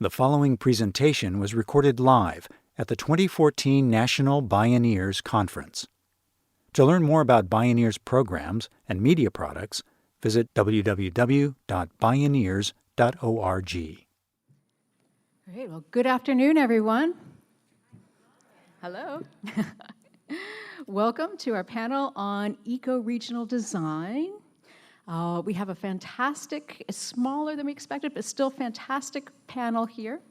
The following presentation was recorded live at the 2014 National Bioneers Conference. To learn more about Bioneers programs and media products, visit www.bioneers.org. All right, well, good afternoon, everyone. Hello. Welcome to our panel on eco-regional design. We have a fantastic, smaller than we expected, but still fantastic panel here.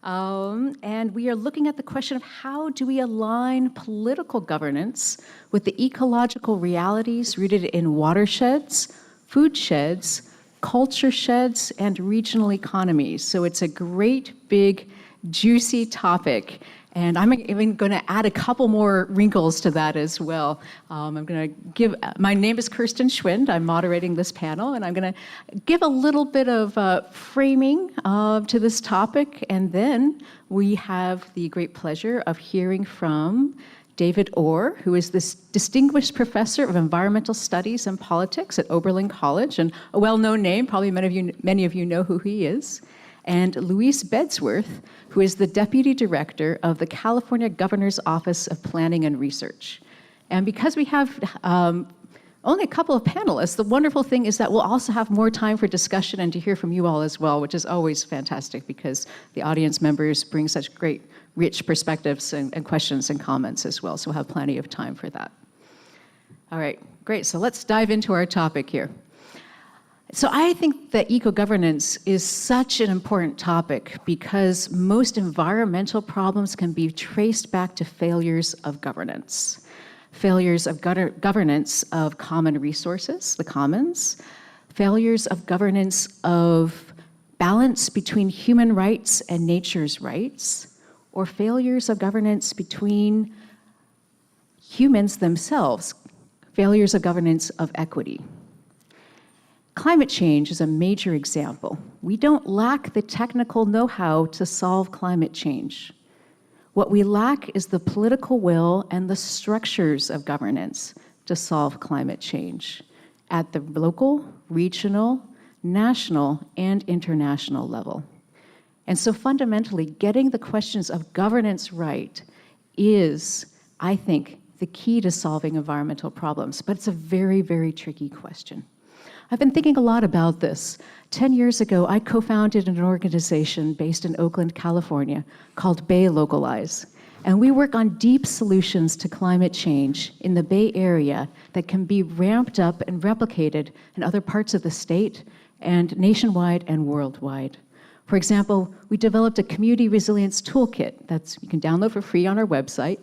And we are looking at the question of how do we align political governance with the ecological realities rooted in watersheds, food sheds, culture sheds, and regional economies. So it's a great, big, juicy topic. And I'm even going to add a couple more wrinkles to that as well. My name is Kirsten Schwind. I'm moderating this panel, and I'm going to give a little bit of framing to this topic. And then we have the great pleasure of hearing from David Orr, who is this distinguished professor of environmental studies and politics at Oberlin College, and a well-known name. Probably many of you know who he is. And Louise Bedsworth, who is the Deputy Director of the California Governor's Office of Planning and Research. And because we have only a couple of panelists, the wonderful thing is that we'll also have more time for discussion and to hear from you all as well, which is always fantastic because the audience members bring such great, rich perspectives and questions and comments as well, so we'll have plenty of time for that. All right, great, so let's dive into our topic here. So I think that eco-governance is such an important topic because most environmental problems can be traced back to failures of governance. Failures of governance of common resources, the commons, failures of governance of balance between human rights and nature's rights, or failures of governance between humans themselves, failures of governance of equity. Climate change is a major example. We don't lack the technical know-how to solve climate change. What we lack is the political will and the structures of governance to solve climate change at the local, regional, national, and international level. And so fundamentally, getting the questions of governance right is, I think, the key to solving environmental problems. But it's a very, very tricky question. I've been thinking a lot about this. 10 years ago, I co-founded an organization based in Oakland, California, called Localize. And we work on deep solutions to climate change in the Bay Area that can be ramped up and replicated in other parts of the state and nationwide and worldwide. For example, we developed a community resilience toolkit that you can download for free on our website.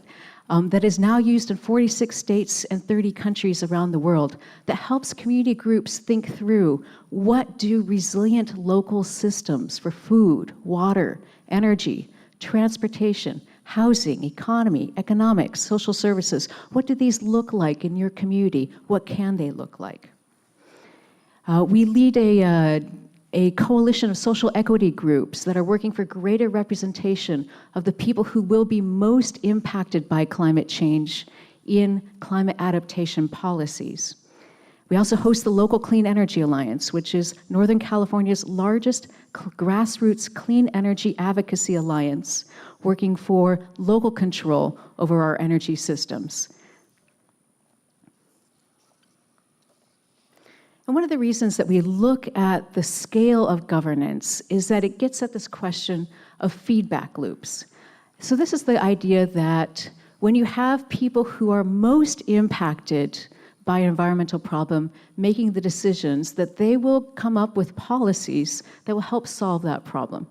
That is now used in 46 states and 30 countries around the world that helps community groups think through what do resilient local systems for food, water, energy, transportation, housing, economy, economics, social services, what do these look like in your community? What can they look like? We lead a coalition of social equity groups that are working for greater representation of the people who will be most impacted by climate change in climate adaptation policies. We also host the Local Clean Energy Alliance, which is Northern California's largest grassroots clean energy advocacy alliance, working for local control over our energy systems. And one of the reasons that we look at the scale of governance is that it gets at this question of feedback loops. So this is the idea that when you have people who are most impacted by an environmental problem making the decisions, that they will come up with policies that will help solve that problem.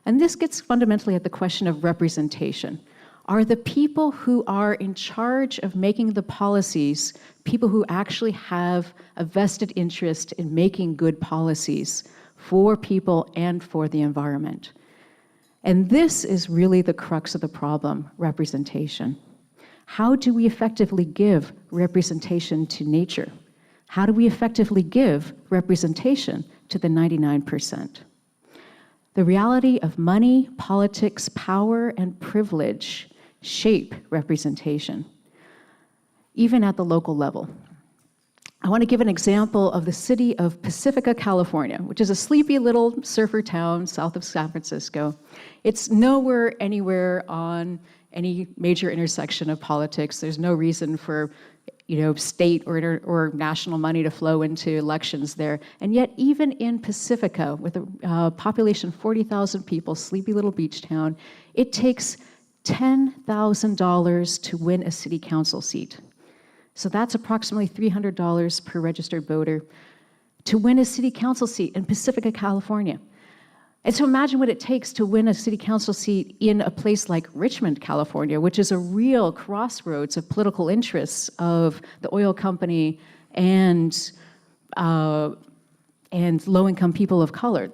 And this gets fundamentally at the question of representation. Are the people who are in charge of making the policies people who actually have a vested interest in making good policies for people and for the environment? And this is really the crux of the problem, representation. How do we effectively give representation to nature? How do we effectively give representation to the 99%? The reality of money, politics, power, and privilege shape representation, even at the local level. I want to give an example of the city of Pacifica, California, which is a sleepy little surfer town south of San Francisco. It's nowhere anywhere on any major intersection of politics. There's no reason for state or national money to flow into elections there. And yet, even in Pacifica, with a population of 40,000 people, sleepy little beach town, it takes $10,000 to win a city council seat. So that's approximately $300 per registered voter to win a city council seat in Pacifica, California. And so imagine what it takes to win a city council seat in a place like Richmond, California, which is a real crossroads of political interests of the oil company and low-income people of color.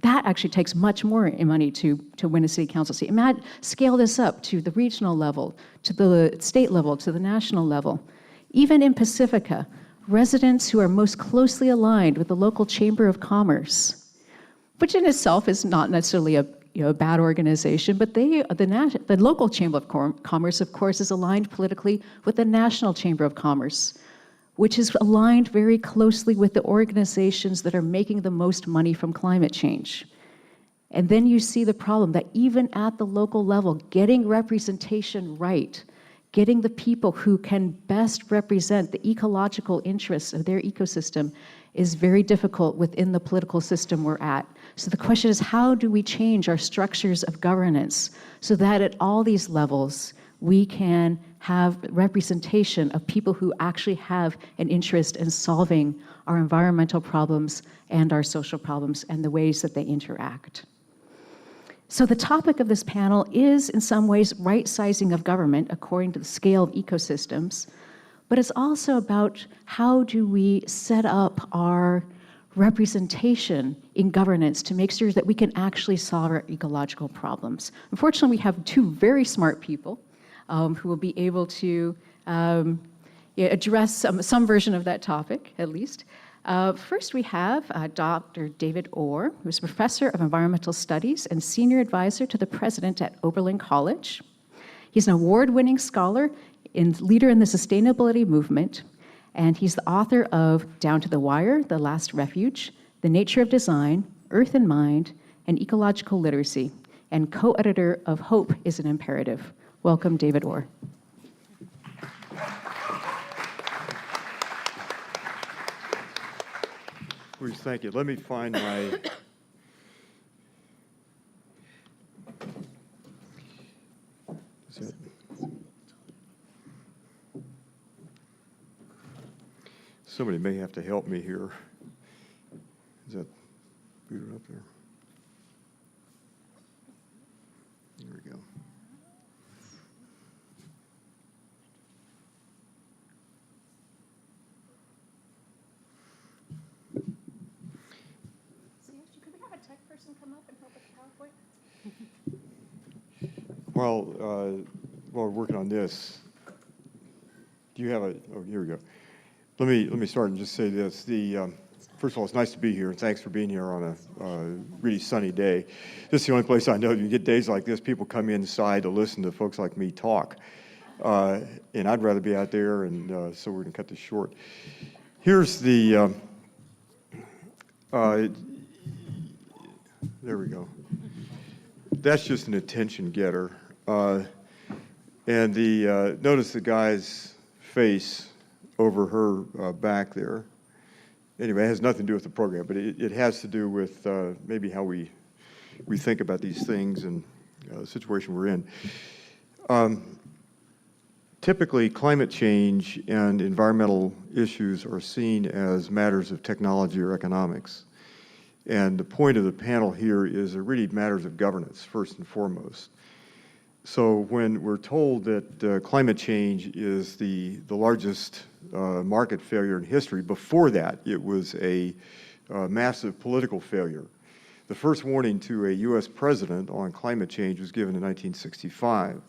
That actually takes much more money to win a city council seat. Scale this up to the regional level, to the state level, to the national level. Even in Pacifica, residents who are most closely aligned with the local Chamber of Commerce, which in itself is not necessarily a bad organization, but the local Chamber of Commerce, of course, is aligned politically with the National Chamber of Commerce, which is aligned very closely with the organizations that are making the most money from climate change. And then you see the problem that even at the local level, getting representation right, getting the people who can best represent the ecological interests of their ecosystem is very difficult within the political system we're at. So the question is, how do we change our structures of governance so that at all these levels, we can have representation of people who actually have an interest in solving our environmental problems and our social problems and the ways that they interact. So the topic of this panel is, in some ways, right-sizing of government according to the scale of ecosystems, but it's also about how do we set up our representation in governance to make sure that we can actually solve our ecological problems. Unfortunately, we have two very smart people who will be able to address some version of that topic, at least. First, we have Dr. David Orr, who's professor of environmental studies and senior advisor to the president at Oberlin College. He's an award-winning scholar and leader in the sustainability movement, and he's the author of Down to the Wire, The Last Refuge, The Nature of Design, Earth and Mind, and Ecological Literacy, and co-editor of Hope is an Imperative. Welcome, David Orr. Louise, thank you. Let me find my... Is it... Somebody may have to help me here. Is that booted up there? There we go. Could we have a tech person come up and help with PowerPoint? While we're working on this, do you have a... Oh, here we go. Let me start and just say this. First of all, it's nice to be here, and thanks for being here on a really sunny day. This is the only place I know you get days like this. People come inside to listen to folks like me talk, and I'd rather be out there, and so we're going to cut this short. Here's the... there we go. That's just an attention getter. And notice the guy's face over her back there. Anyway, it has nothing to do with the program, but it has to do with maybe how we think about these things and the situation we're in. Typically, climate change and environmental issues are seen as matters of technology or economics. And the point of the panel here is it really matters of governance, first and foremost. So when we're told that climate change is the largest market failure in history, before that it was a massive political failure. The first warning to a U.S. president on climate change was given in 1965.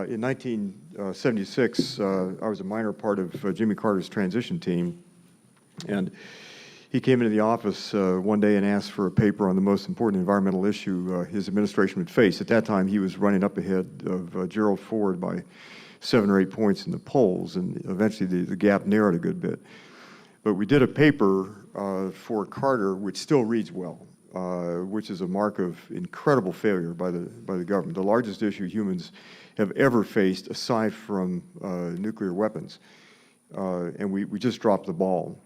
In 1976, I was a minor part of Jimmy Carter's transition team, and he came into the office one day and asked for a paper on the most important environmental issue his administration would face. At that time, he was running up ahead of Gerald Ford by 7 or 8 points in the polls, and eventually the gap narrowed a good bit. But we did a paper for Carter, which still reads well, which is a mark of incredible failure by the government. The largest issue humans have ever faced, aside from nuclear weapons, and we just dropped the ball.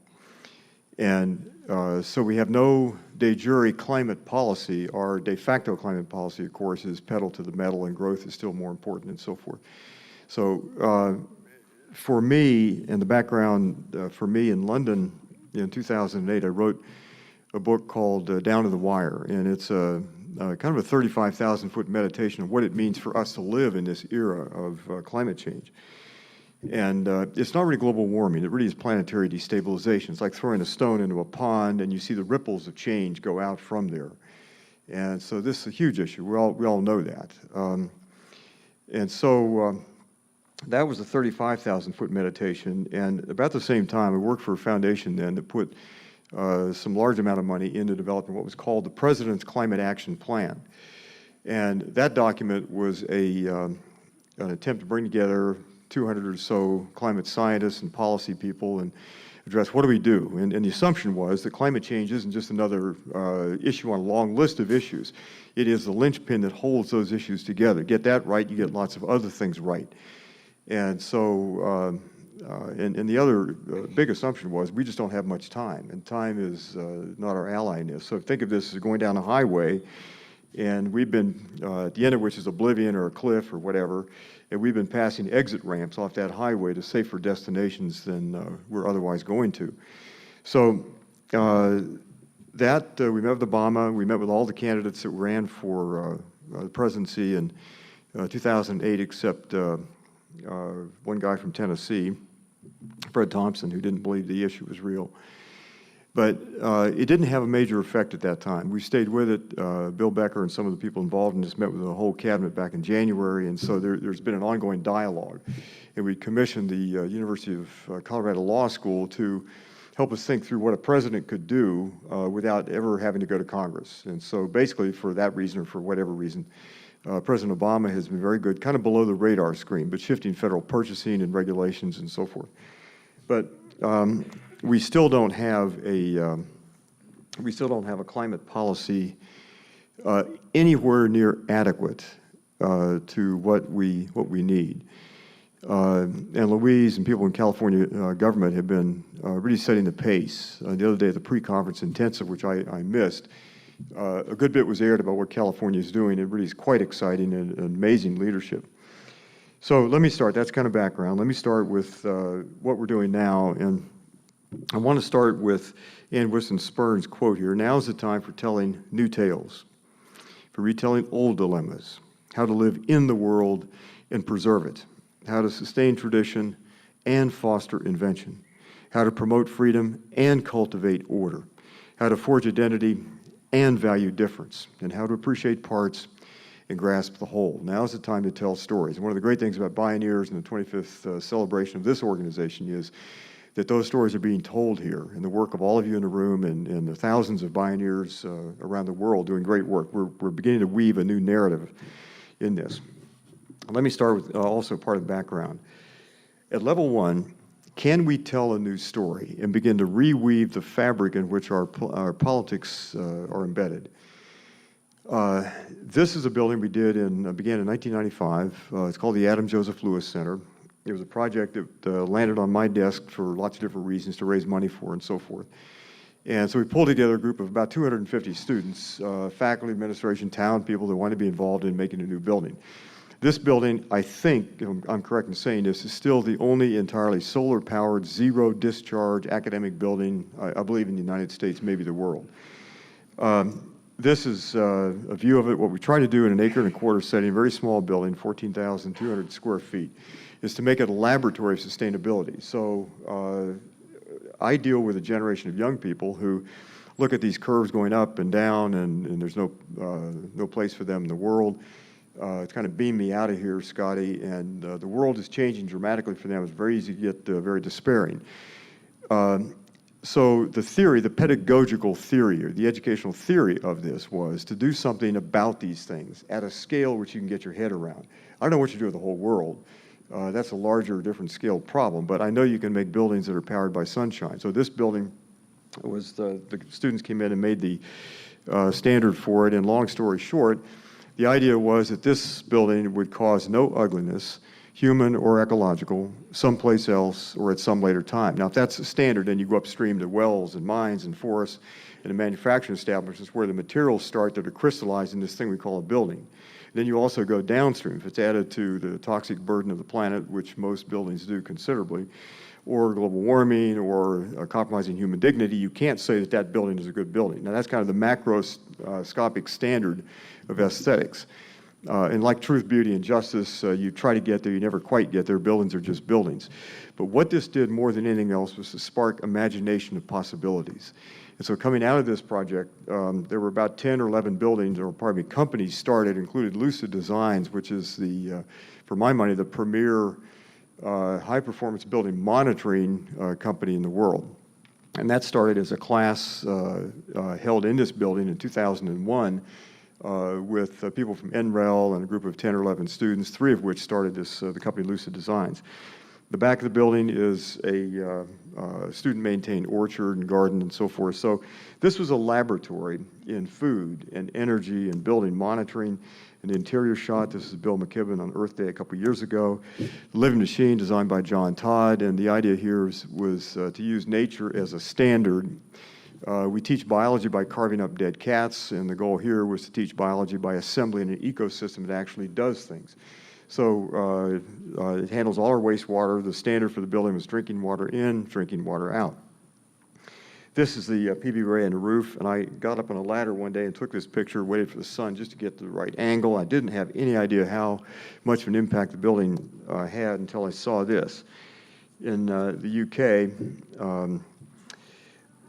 And so we have no de jure climate policy. Our de facto climate policy, of course, is pedal to the metal, and growth is still more important, and so forth. So for me, and the background for me in London in 2008, I wrote a book called Down to the Wire, and it's kind of a 35,000-foot meditation of what it means for us to live in this era of climate change. And it's not really global warming, it really is planetary destabilization. It's like throwing a stone into a pond and you see the ripples of change go out from there. And so this is a huge issue, we all know that. And so that was a 35,000-foot meditation, and about the same time I worked for a foundation then that put some large amount of money into developing what was called the President's Climate Action Plan. And that document was an attempt to bring together 200 or so climate scientists and policy people and address what do we do. And the assumption was that climate change isn't just another issue on a long list of issues. It is the linchpin that holds those issues together. Get that right, you get lots of other things right. And so, and the other big assumption was we just don't have much time, and time is not our ally in this. So think of this as going down a highway, and we've been, at the end of which is oblivion or a cliff or whatever, and we've been passing exit ramps off that highway to safer destinations than we're otherwise going to. So we met with Obama, we met with all the candidates that ran for the presidency in 2008, except one guy from Tennessee, Fred Thompson, who didn't believe the issue was real. But it didn't have a major effect at that time. We stayed with it. Bill Becker and some of the people involved in this met with the whole cabinet back in January, and so there's been an ongoing dialogue. And we commissioned the University of Colorado Law School to help us think through what a president could do without ever having to go to Congress. And so basically for that reason or for whatever reason, President Obama has been very good, kind of below the radar screen, but shifting federal purchasing and regulations and so forth. But we still don't have a climate policy anywhere near adequate to what we need. And Louise and people in California government have been really setting the pace. The other day at the pre-conference intensive, which I missed, a good bit was aired about what California is doing. It really is quite exciting and amazing leadership. So let me start, that's kind of background. Let me start with what we're doing now. And I want to start with Ann Whiston Spirn's quote here: "Now is the time for telling new tales, for retelling old dilemmas, how to live in the world and preserve it, how to sustain tradition and foster invention, how to promote freedom and cultivate order, how to forge identity and value difference, and how to appreciate parts and grasp the whole. Now is the time to tell stories." And one of the great things about Bioneers and the 25th celebration of this organization is that those stories are being told here, and the work of all of you in the room and the thousands of Bioneers around the world doing great work. We're beginning to weave a new narrative in this. Let me start with also part of the background. At level one, can we tell a new story and begin to reweave the fabric in which our politics are embedded? This is a building we did began in 1995. It's called the Adam Joseph Lewis Center. It was a project that landed on my desk for lots of different reasons to raise money for and so forth. And so we pulled together a group of about 250 students, faculty, administration, town people that wanted to be involved in making a new building. This building, I think, I'm correct in saying this, is still the only entirely solar-powered, zero-discharge academic building, I believe, in the United States, maybe the world. This is a view of it. What we try to do in an acre-and-a-quarter setting, a very small building, 14,200 square feet, is to make it a laboratory of sustainability. So I deal with a generation of young people who look at these curves going up and down, and there's no place for them in the world. It's kind of beamed me out of here, Scotty, and the world is changing dramatically for them. It's very easy to get very despairing. So the theory, the pedagogical theory, or the educational theory of this was to do something about these things at a scale which you can get your head around. I don't know what you do with the whole world, That's a larger, different scale problem, but I know you can make buildings that are powered by sunshine. So this building was, the students came in and made the standard for it, and long story short, the idea was that this building would cause no ugliness, human or ecological, someplace else or at some later time. Now, if that's the standard, then you go upstream to wells and mines and forests and the manufacturing establishments where the materials start that are crystallized in this thing we call a building. Then you also go downstream. If it's added to the toxic burden of the planet, which most buildings do considerably, or global warming, or compromising human dignity, you can't say that that building is a good building. Now, that's kind of the macroscopic standard of aesthetics. And like truth, beauty, and justice, you try to get there, you never quite get there. Buildings are just buildings. But what this did more than anything else was to spark imagination of possibilities. And so coming out of this project, there were about 10 or 11 buildings, or pardon me, companies started, included Lucid Designs, which is the, for my money, the premier high-performance building monitoring company in the world. And that started as a class held in this building in 2001 with people from NREL and a group of 10 or 11 students, 3 of which started this, the company Lucid Designs. The back of the building is a student-maintained orchard and garden and so forth. So this was a laboratory in food and energy and building monitoring. An interior shot, this is Bill McKibben on Earth Day a couple years ago. The Living Machine, designed by John Todd, and the idea here was to use nature as a standard. We teach biology by carving up dead cats, and the goal here was to teach biology by assembling an ecosystem that actually does things. So it handles all our wastewater. The standard for the building was drinking water in, drinking water out. This is the PV array on the roof, and I got up on a ladder one day and took this picture, waited for the sun just to get the right angle. I didn't have any idea how much of an impact the building had until I saw this. In the UK,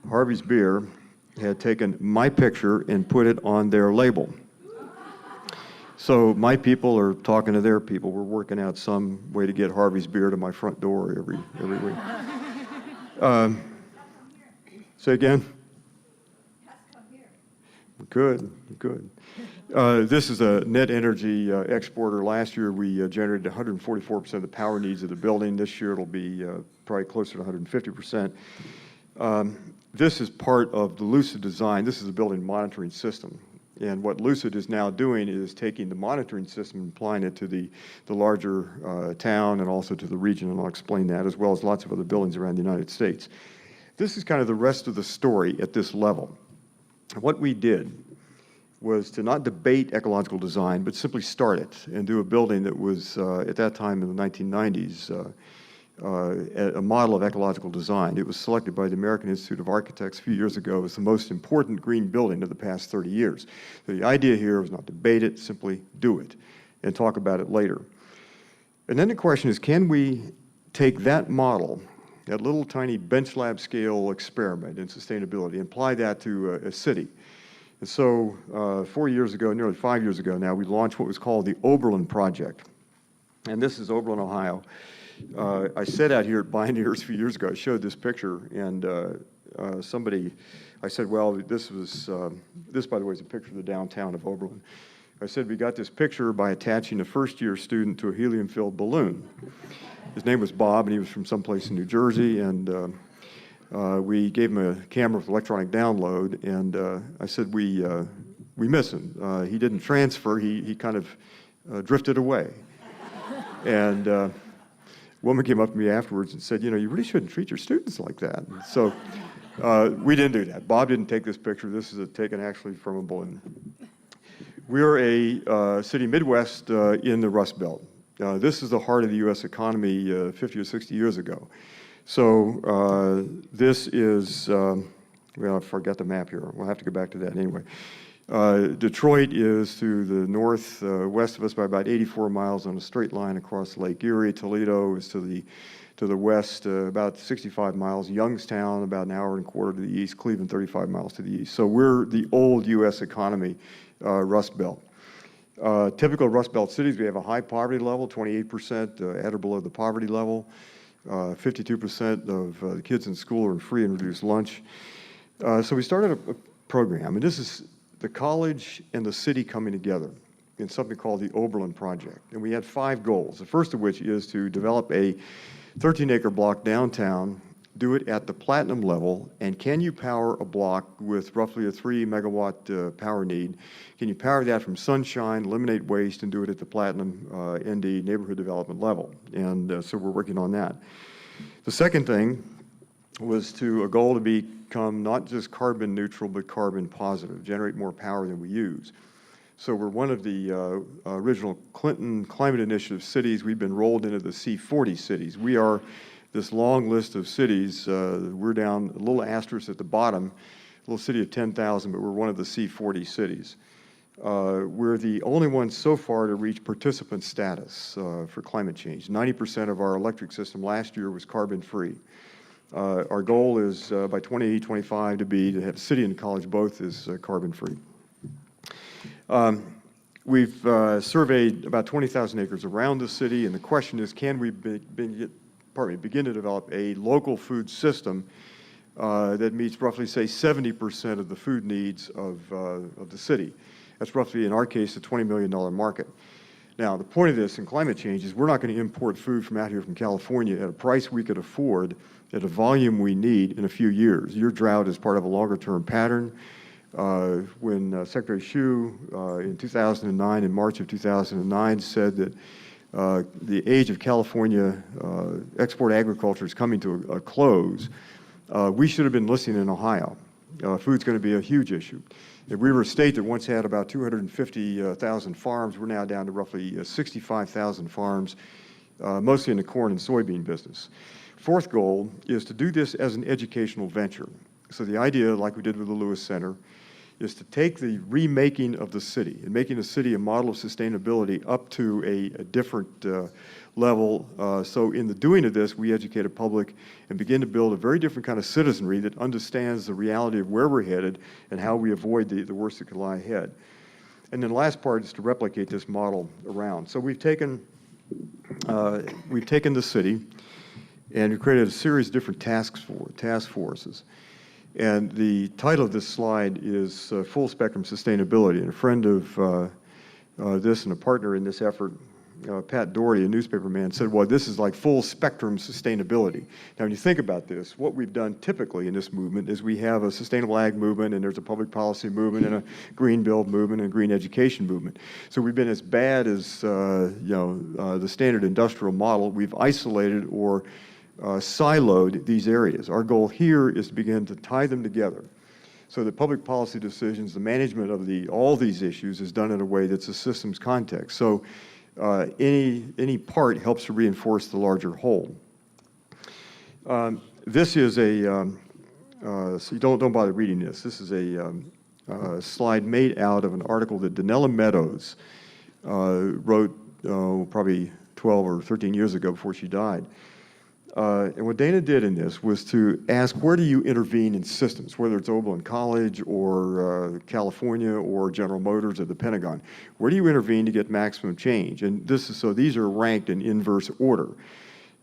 Harvey's Beer had taken my picture and put it on their label. So my people are talking to their people. We're working out some way to get Harvey's Beer to my front door every week. Say again? Good. This is a net energy exporter. Last year we generated 144% of the power needs of the building. This year it'll be probably closer to 150%. This is part of the Lucid design. This is a building monitoring system. And what Lucid is now doing is taking the monitoring system and applying it to the larger town and also to the region, and I'll explain that, as well as lots of other buildings around the United States. This is kind of the rest of the story at this level. What we did was to not debate ecological design, but simply start it and do a building that was, at that time in the 1990s, a model of ecological design. It was selected by the American Institute of Architects a few years ago as the most important green building of the past 30 years. So the idea here was not debate it, simply do it and talk about it later. And then the question is, can we take that model, that little tiny bench lab scale experiment in sustainability, and apply that to a city? And so 4 years ago, nearly 5 years ago now, we launched what was called the Oberlin Project. And this is Oberlin, Ohio. I sat out here at Bioneers a few years ago. I showed this picture, and I said, well, this, by the way, is a picture of the downtown of Oberlin. I said, we got this picture by attaching a first-year student to a helium-filled balloon. His name was Bob, and he was from someplace in New Jersey, and we gave him a camera with electronic download, and I said, we miss him. He didn't transfer. He kind of drifted away. And a woman came up to me afterwards and said, you know, you really shouldn't treat your students like that. And so we didn't do that. Bob didn't take this picture. This is taken actually from a balloon. We're a city Midwest in the Rust Belt. This is the heart of the U.S. economy 50 or 60 years ago. So this is, well, I forgot the map here. We'll have to go back to that anyway. Detroit is to the northwest of us by about 84 miles on a straight line across Lake Erie. Toledo is to the west about 65 miles. Youngstown about an hour and a quarter to the east. Cleveland 35 miles to the east. So we're the old U.S. economy, Rust Belt. Typical Rust Belt cities, we have a high poverty level, 28% at or below the poverty level. 52% of the kids in school are in free and reduced lunch. So we started a program, and this is the college and the city coming together. in something called the Oberlin Project. And we had 5 goals, the first of which is to develop a 13-acre block downtown, do it at the platinum level, and can you power a block with roughly a 3 megawatt power need? Can you power that from sunshine, eliminate waste, and do it at the platinum ND neighborhood development level? And so we're working on that. The second thing was a goal to become not just carbon neutral, but carbon positive, generate more power than we use. So we're one of the original Clinton Climate Initiative cities. We've been rolled into the C40 cities. We are this long list of cities. We're down a little asterisk at the bottom, a little city of 10,000, but we're one of the C40 cities. We're the only ones so far to reach participant status for climate change. 90% of our electric system last year was carbon-free. Our goal is by 2025 to have city and college both is carbon-free. We've surveyed about 20,000 acres around the city, and the question is, can we begin to develop a local food system that meets roughly, say, 70% of the food needs of the city. That's roughly, in our case, a $20 million market. Now, the point of this in climate change is we're not going to import food from out here from California at a price we could afford at a volume we need in a few years. Your drought is part of a longer-term pattern. When Secretary Hsu in 2009, in March of 2009, said that the age of California export agriculture is coming to a close, we should have been listening in Ohio. Food's going to be a huge issue. If we were a state that once had about 250,000 farms, we're now down to roughly 65,000 farms, mostly in the corn and soybean business. Fourth goal is to do this as an educational venture. So the idea, like we did with the Lewis Center, is to take the remaking of the city and making the city a model of sustainability up to a different level. So in the doing of this, we educate the public and begin to build a very different kind of citizenry that understands the reality of where we're headed and how we avoid the worst that could lie ahead. And then the last part is to replicate this model around. So we've taken the city and we've created a series of different task forces. And the title of this slide is Full Spectrum Sustainability. And a friend of this and a partner in this effort, Pat Doherty, a newspaper man, said, well, this is like full spectrum sustainability. Now, when you think about this, what we've done typically in this movement is we have a sustainable ag movement, and there's a public policy movement, and a green build movement, and a green education movement. So we've been as bad as the standard industrial model. We've isolated or siloed these areas. Our goal here is to begin to tie them together so that public policy decisions, the management of all these issues is done in a way that's a systems context. So any part helps to reinforce the larger whole. This is so don't bother reading this. This is a slide made out of an article that Donella Meadows wrote probably 12 or 13 years ago before she died. And what Dana did in this was to ask, where do you intervene in systems, whether it's Oberlin College or California or General Motors or the Pentagon? Where do you intervene to get maximum change? And these are ranked in inverse order.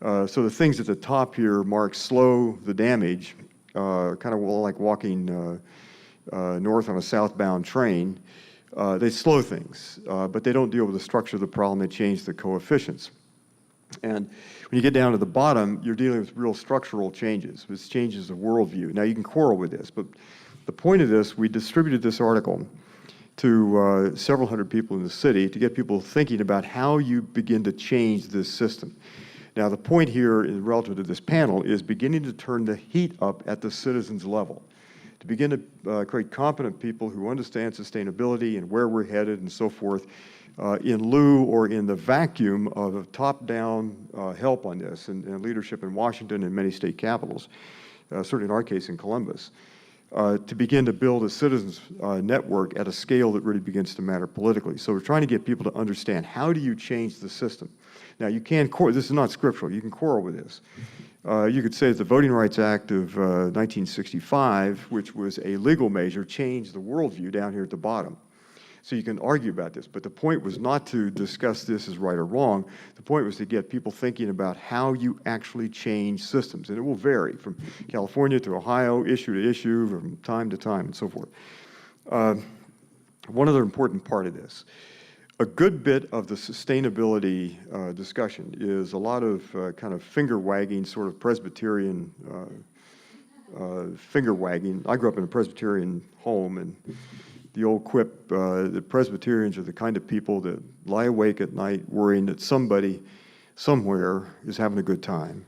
So the things at the top here mark slow the damage, kind of like walking north on a southbound train. They slow things, but they don't deal with the structure of the problem. They change the coefficients. And when you get down to the bottom, you're dealing with real structural changes. This changes the worldview. Now, you can quarrel with this, but the point of this, we distributed this article to several hundred people in the city to get people thinking about how you begin to change this system. Now, the point here, relative to this panel, is beginning to turn the heat up at the citizens' level, to begin to create competent people who understand sustainability and where we're headed and so forth, in lieu or in the vacuum of top-down help on this and leadership in Washington and many state capitals, certainly in our case in Columbus, to begin to build a citizens network at a scale that really begins to matter politically. So we're trying to get people to understand, how do you change the system? Now, you can this is not scriptural. You can quarrel with this. You could say that the Voting Rights Act of 1965, which was a legal measure, changed the worldview down here at the bottom. So you can argue about this, but the point was not to discuss this as right or wrong. The point was to get people thinking about how you actually change systems, and it will vary from California to Ohio, issue to issue, from time to time, and so forth. One other important part of this. a good bit of the sustainability discussion is a lot of kind of finger-wagging, sort of Presbyterian finger-wagging. I grew up in a Presbyterian home, and the old quip, that Presbyterians are the kind of people that lie awake at night worrying that somebody somewhere is having a good time.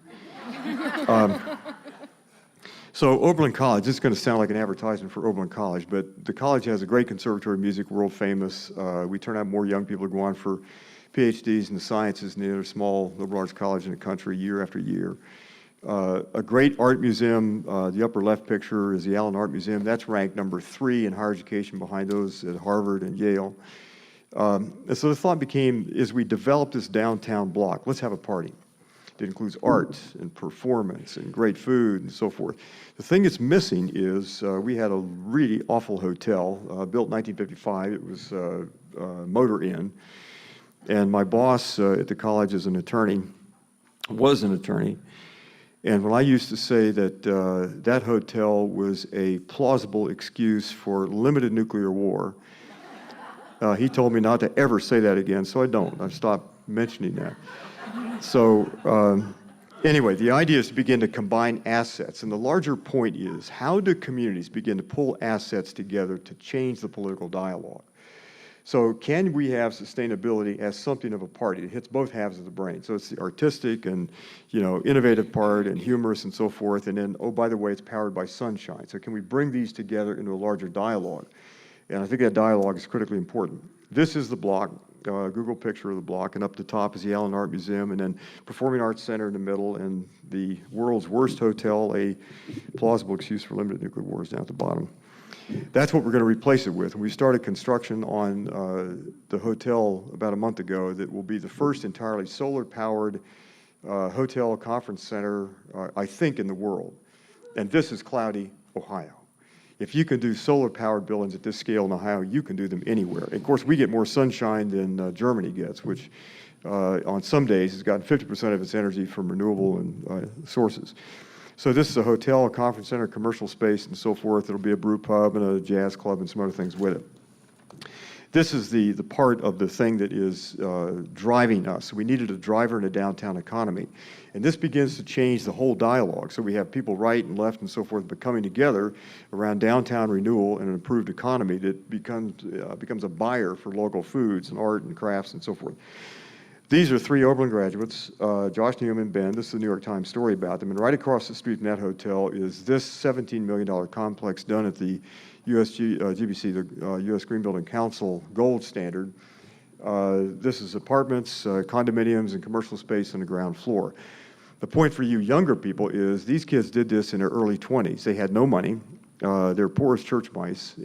So Oberlin College, this is going to sound like an advertisement for Oberlin College, but the college has a great conservatory of music, world famous. We turn out more young people to go on for PhDs in the sciences than any other small liberal arts college in the country year after year. A great art museum, the upper left picture is the Allen Art Museum. That's ranked number 3 in higher education behind those at Harvard and Yale. And so the thought became, as we develop this downtown block, let's have a party. It includes art and performance and great food and so forth. The thing that's missing is we had a really awful hotel, built in 1955. It was Motor Inn. And my boss at the college was an attorney. And when I used to say that that hotel was a plausible excuse for limited nuclear war, he told me not to ever say that again, so I don't. I've stopped mentioning that. So anyway, the idea is to begin to combine assets. And the larger point is, how do communities begin to pull assets together to change the political dialogue? So can we have sustainability as something of a party? It hits both halves of the brain. So it's the artistic and, innovative part and humorous and so forth. And then, oh, by the way, it's powered by sunshine. So can we bring these together into a larger dialogue? And I think that dialogue is critically important. This is the block, Google picture of the block, and up the top is the Allen Art Museum, and then Performing Arts Center in the middle, and the world's worst hotel, a plausible excuse for limited nuclear wars down at the bottom. That's what we're going to replace it with. We started construction on the hotel about a month ago that will be the first entirely solar-powered hotel conference center, I think, in the world. And this is cloudy, Ohio. If you can do solar-powered buildings at this scale in Ohio, you can do them anywhere. And of course, we get more sunshine than Germany gets, which on some days has gotten 50% of its energy from renewable sources. So this is a hotel, a conference center, commercial space, and so forth. It'll be a brew pub and a jazz club and some other things with it. This is the part of the thing that is driving us. We needed a driver in a downtown economy. And this begins to change the whole dialogue. So we have people right and left and so forth, but coming together around downtown renewal and an improved economy that becomes a buyer for local foods and art and crafts and so forth. These are 3 Oberlin graduates, Josh, Newman, Ben. This is the New York Times story about them. And right across the street from that hotel is this $17 million complex done at the GBC, the U.S. Green Building Council gold standard. This is apartments, condominiums, and commercial space on the ground floor. The point for you younger people is these kids did this in their early 20s. They had no money. They're poor as church mice,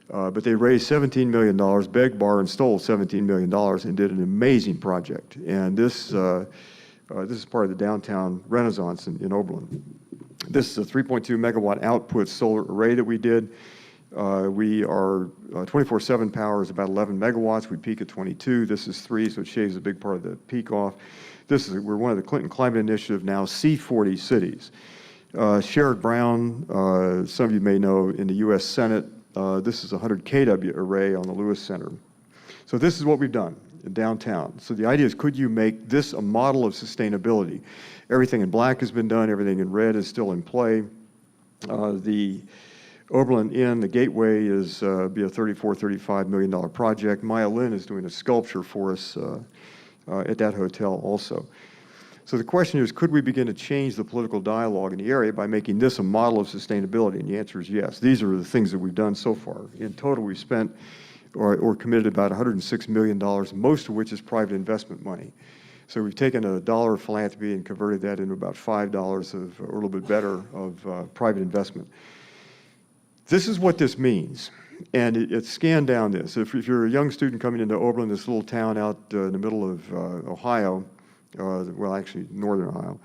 but they raised $17 million, begged, borrowed, and stole $17 million, and did an amazing project. And this is part of the downtown renaissance in Oberlin. This is a 3.2 megawatt output solar array that we did. We are 24/7 power is about 11 megawatts. We peak at 22. This is 3, so it shaves a big part of the peak off. We're one of the Clinton Climate Initiative now C40 cities. Sherrod Brown, some of you may know, in the U.S. Senate. This is a 100 kW array on the Lewis Center. So this is what we've done in downtown. So the idea is, could you make this a model of sustainability? Everything in black has been done. Everything in red is still in play. The Oberlin Inn, the gateway, is be a $34-35 million project. Maya Lin is doing a sculpture for us at that hotel also. So the question is, could we begin to change the political dialogue in the area by making this a model of sustainability? And the answer is yes. These are the things that we've done so far. In total, we've spent or committed about $106 million, most of which is private investment money. So we've taken $1 of philanthropy and converted that into about $5 of, or a little bit better, of private investment. This is what this means. And it's scanned down this. If you're a young student coming into Oberlin, this little town out in the middle of Ohio, well, actually, northern Ohio,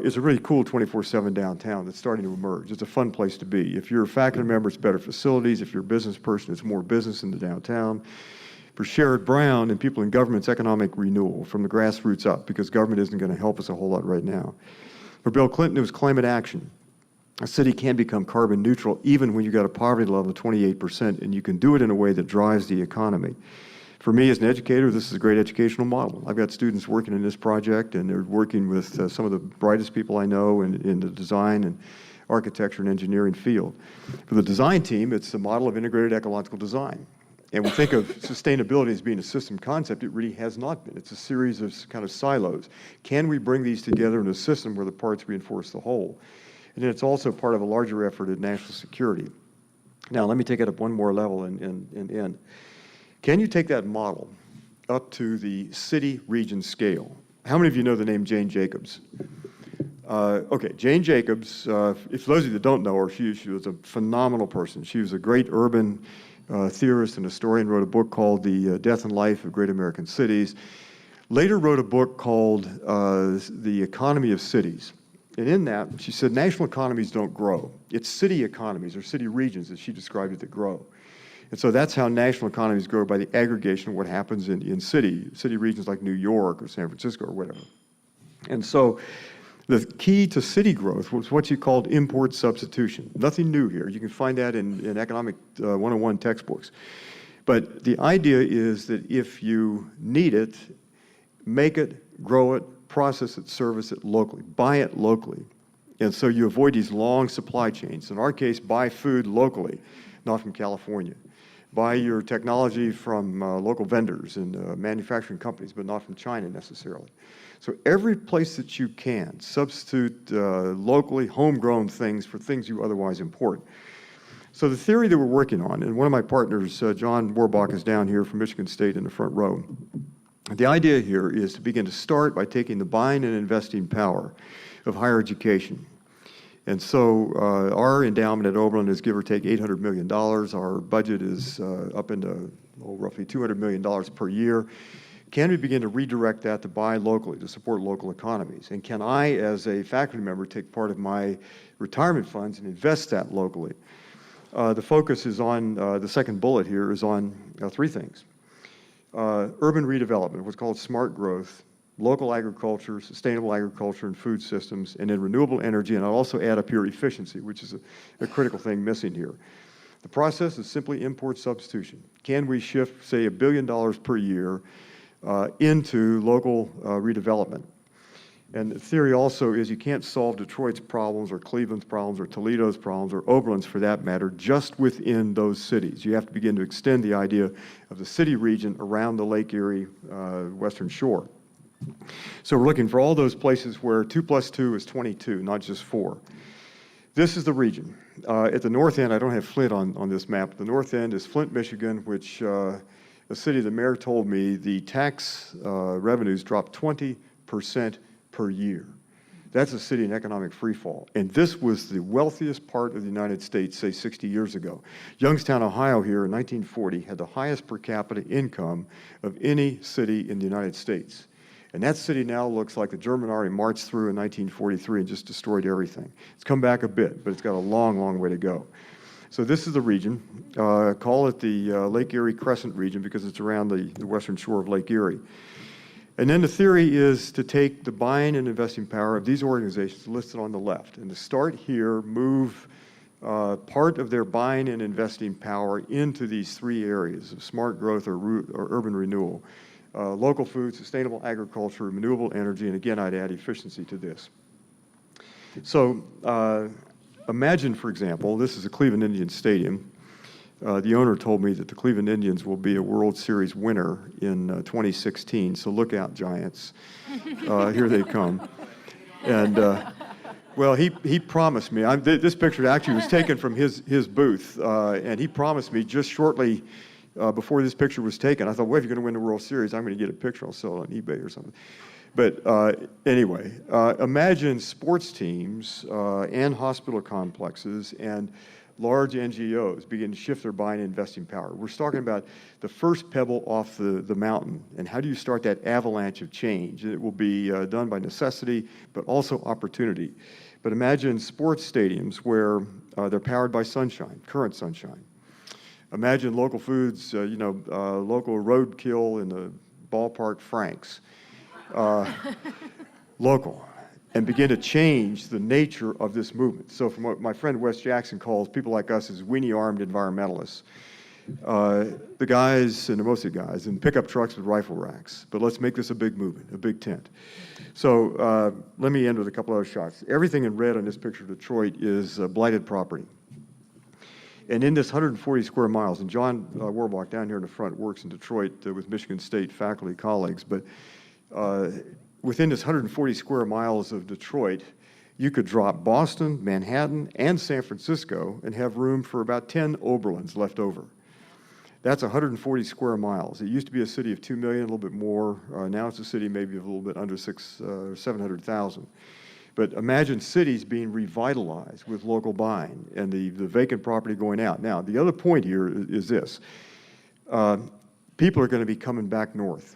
it's a really cool 24/7 downtown that's starting to emerge. It's a fun place to be. If you're a faculty member, it's better facilities. If you're a business person, it's more business in the downtown. For Sherrod Brown and people in government, it's economic renewal from the grassroots up, because government isn't going to help us a whole lot right now. For Bill Clinton, it was climate action. A city can become carbon neutral even when you've got a poverty level of 28%, and you can do it in a way that drives the economy. For me as an educator, this is a great educational model. I've got students working in this project, and they're working with some of the brightest people I know in the design and architecture and engineering field. For the design team, it's a model of integrated ecological design. And we think of sustainability as being a system concept. It really has not been. It's a series of kind of silos. Can we bring these together in a system where the parts reinforce the whole? And then it's also part of a larger effort at national security. Now, let me take it up one more level and end. Can you take that model up to the city-region scale? How many of you know the name Jane Jacobs? Okay, Jane Jacobs, if those of you that don't know her, she was a phenomenal person. She was a great urban theorist and historian, wrote a book called The Death and Life of Great American Cities. Later wrote a book called The Economy of Cities. And in that, she said national economies don't grow. It's city economies, or city regions, as she described it, that grow. And so that's how national economies grow, by the aggregation of what happens in city regions like New York or San Francisco or whatever. And so the key to city growth was what she called import substitution. Nothing new here. You can find that in economic 101 textbooks. But the idea is that if you need it, make it, grow it, process it, service it locally, buy it locally. And so you avoid these long supply chains. In our case, buy food locally, not from California. Buy your technology from local vendors and manufacturing companies, but not from China necessarily. So every place that you can, substitute locally homegrown things for things you otherwise import. So the theory that we're working on, and one of my partners, John Warbach, is down here from Michigan State in the front row. The idea here is to begin to start by taking the buying and investing power of higher education. And so our endowment at Oberlin is give or take $800 million. Our budget is up into roughly $200 million per year. Can we begin to redirect that to buy locally, to support local economies? And can I, as a faculty member, take part of my retirement funds and invest that locally? The focus is on, the second bullet here is on three things. Urban redevelopment, what's called smart growth, local agriculture, sustainable agriculture and food systems, and then renewable energy, and I'll also add up here efficiency, which is a critical thing missing here. The process is simply import substitution. Can we shift, say, $1 billion per year into local redevelopment? And the theory also is you can't solve Detroit's problems or Cleveland's problems or Toledo's problems or Oberlin's for that matter just within those cities. You have to begin to extend the idea of the city region around the Lake Erie western shore. So we're looking for all those places where 2 + 2 is 22, not just 4. This is the region. At the north end, I don't have Flint on this map. The north end is Flint, Michigan, which a city the mayor told me the tax revenues dropped 20% per year. That's a city in economic freefall. And this was the wealthiest part of the United States, say 60 years ago. Youngstown, Ohio here in 1940 had the highest per capita income of any city in the United States. And that city now looks like the German army marched through in 1943 and just destroyed everything. It's come back a bit, but it's got a long, long way to go. So this is the region. Call it the Lake Erie Crescent region because it's around the western shore of Lake Erie. And then the theory is to take the buying and investing power of these organizations listed on the left and to start here, move part of their buying and investing power into these three areas of smart growth or urban renewal. Local food, sustainable agriculture, renewable energy, and again, I'd add efficiency to this. So imagine, for example, this is a Cleveland Indians stadium. The owner told me that the Cleveland Indians will be a World Series winner in 2016, so look out, Giants. Here they come. And well, he promised me, this picture actually was taken from his booth, and he promised me just shortly before this picture was taken, I thought, well, if you're going to win the World Series, I'm going to get a picture. I'll sell it on eBay or something. But anyway, imagine sports teams and hospital complexes and large NGOs begin to shift their buying and investing power. We're talking about the first pebble off the mountain, and how do you start that avalanche of change? It will be done by necessity, but also opportunity. But imagine sports stadiums where they're powered by sunshine, current sunshine. Imagine local foods, local roadkill in the ballpark Franks, local, and begin to change the nature of this movement. So from what my friend Wes Jackson calls people like us as weenie-armed environmentalists, The guys, and mostly guys, in pickup trucks with rifle racks. But let's make this a big movement, a big tent. So let me end with a couple other shots. Everything in red on this picture of Detroit is blighted property. And in this 140 square miles, and John Warbach down here in the front works in Detroit with Michigan State faculty colleagues, but within this 140 square miles of Detroit, you could drop Boston, Manhattan, and San Francisco and have room for about 10 Oberlins left over. That's 140 square miles. It used to be a city of 2 million, a little bit more. Now it's a city maybe of a little bit under 700,000. But imagine cities being revitalized with local buying and the vacant property going out. Now, the other point here is this. People are going to be coming back north.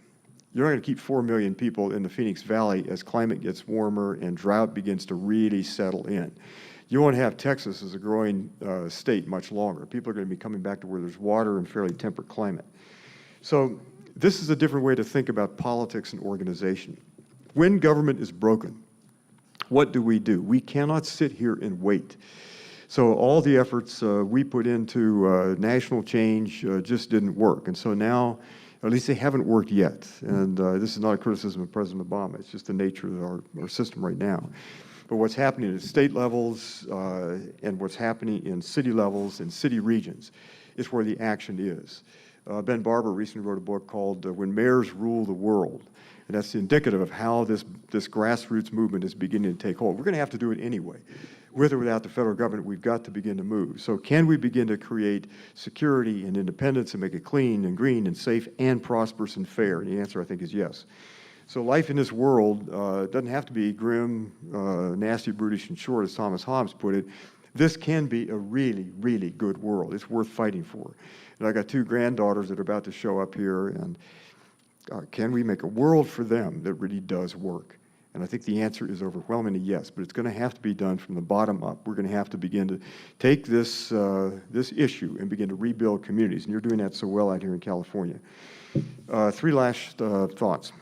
You're not going to keep 4 million people in the Phoenix Valley as climate gets warmer and drought begins to really settle in. You won't have Texas as a growing state much longer. People are going to be coming back to where there's water and fairly temperate climate. So this is a different way to think about politics and organization. When government is broken, what do? We cannot sit here and wait. So all the efforts we put into national change just didn't work. And so now, at least they haven't worked yet. And this is not a criticism of President Obama. It's just the nature of our system right now. But what's happening at state levels and what's happening in city levels and city regions is where the action is. Ben Barber recently wrote a book called When Mayors Rule the World. And that's indicative of how this grassroots movement is beginning to take hold. We're going to have to do it anyway. With or without the federal government, we've got to begin to move. So can we begin to create security and independence and make it clean and green and safe and prosperous and fair? And the answer, I think, is yes. So life in this world doesn't have to be grim, nasty, brutish, and short, as Thomas Hobbes put it. This can be a really, really good world. It's worth fighting for. And I got 2 granddaughters that are about to show up here, and can we make a world for them that really does work? And I think the answer is overwhelmingly yes, but it's going to have to be done from the bottom up. We're going to have to begin to take this issue and begin to rebuild communities, and you're doing that so well out here in California. 3 last thoughts.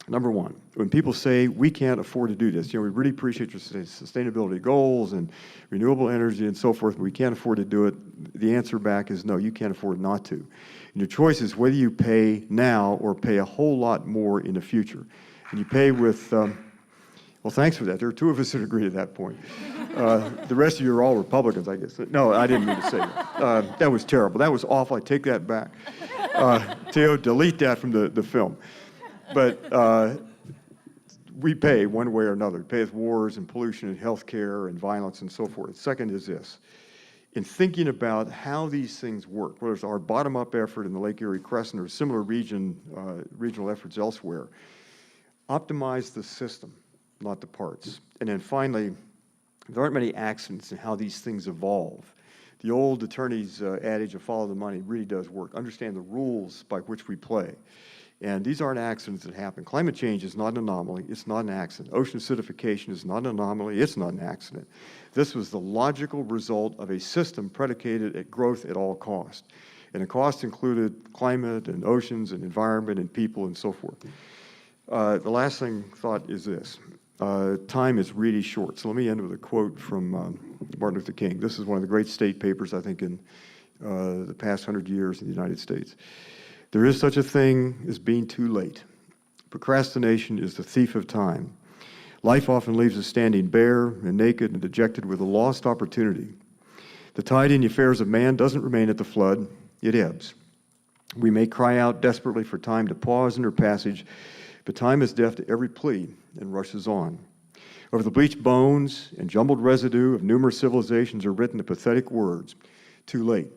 Number 1, when people say we can't afford to do this, we really appreciate your sustainability goals and renewable energy and so forth, but we can't afford to do it. The answer back is no, you can't afford not to. And your choice is whether you pay now or pay a whole lot more in the future. And you pay with, well, thanks for that. There are 2 of us that agree to that point. The rest of you are all Republicans, I guess. No, I didn't mean to say that. That was terrible. That was awful. I take that back. Theo, delete that from the film. But we pay one way or another. We pay with wars and pollution and health care and violence and so forth. Second is this. In thinking about how these things work, whether it's our bottom-up effort in the Lake Erie Crescent or similar regional efforts elsewhere, optimize the system, not the parts. And then finally, there aren't many accidents in how these things evolve. The old attorney's adage of follow the money really does work. Understand the rules by which we play. And these aren't accidents that happen. Climate change is not an anomaly. It's not an accident. Ocean acidification is not an anomaly. It's not an accident. This was the logical result of a system predicated at growth at all cost. And the cost included climate and oceans and environment and people and so forth. The last thought is this. Time is really short. So let me end with a quote from Martin Luther King. This is one of the great state papers, I think, in the past 100 years in the United States. There is such a thing as being too late. Procrastination is the thief of time. Life often leaves us standing bare and naked and dejected with a lost opportunity. The tide in the affairs of man doesn't remain at the flood, it ebbs. We may cry out desperately for time to pause in her passage, but time is deaf to every plea and rushes on. Over the bleached bones and jumbled residue of numerous civilizations are written the pathetic words, too late.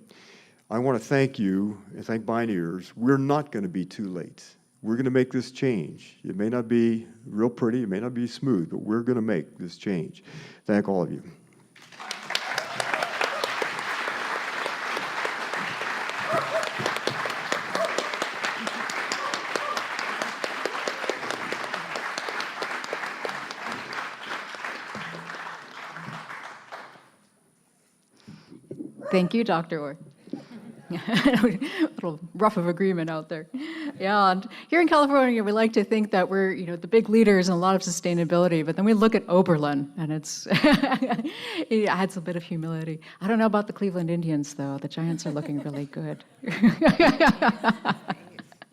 I want to thank you and thank Bioneers. We're not going to be too late. We're going to make this change. It may not be real pretty, it may not be smooth, but we're going to make this change. Thank all of you. Thank you, Dr. Orr. A little rough of agreement out there. Yeah, and here in California, we like to think that we're, the big leaders in a lot of sustainability, but then we look at Oberlin, and it adds a bit of humility. I don't know about the Cleveland Indians, though. The Giants are looking really good.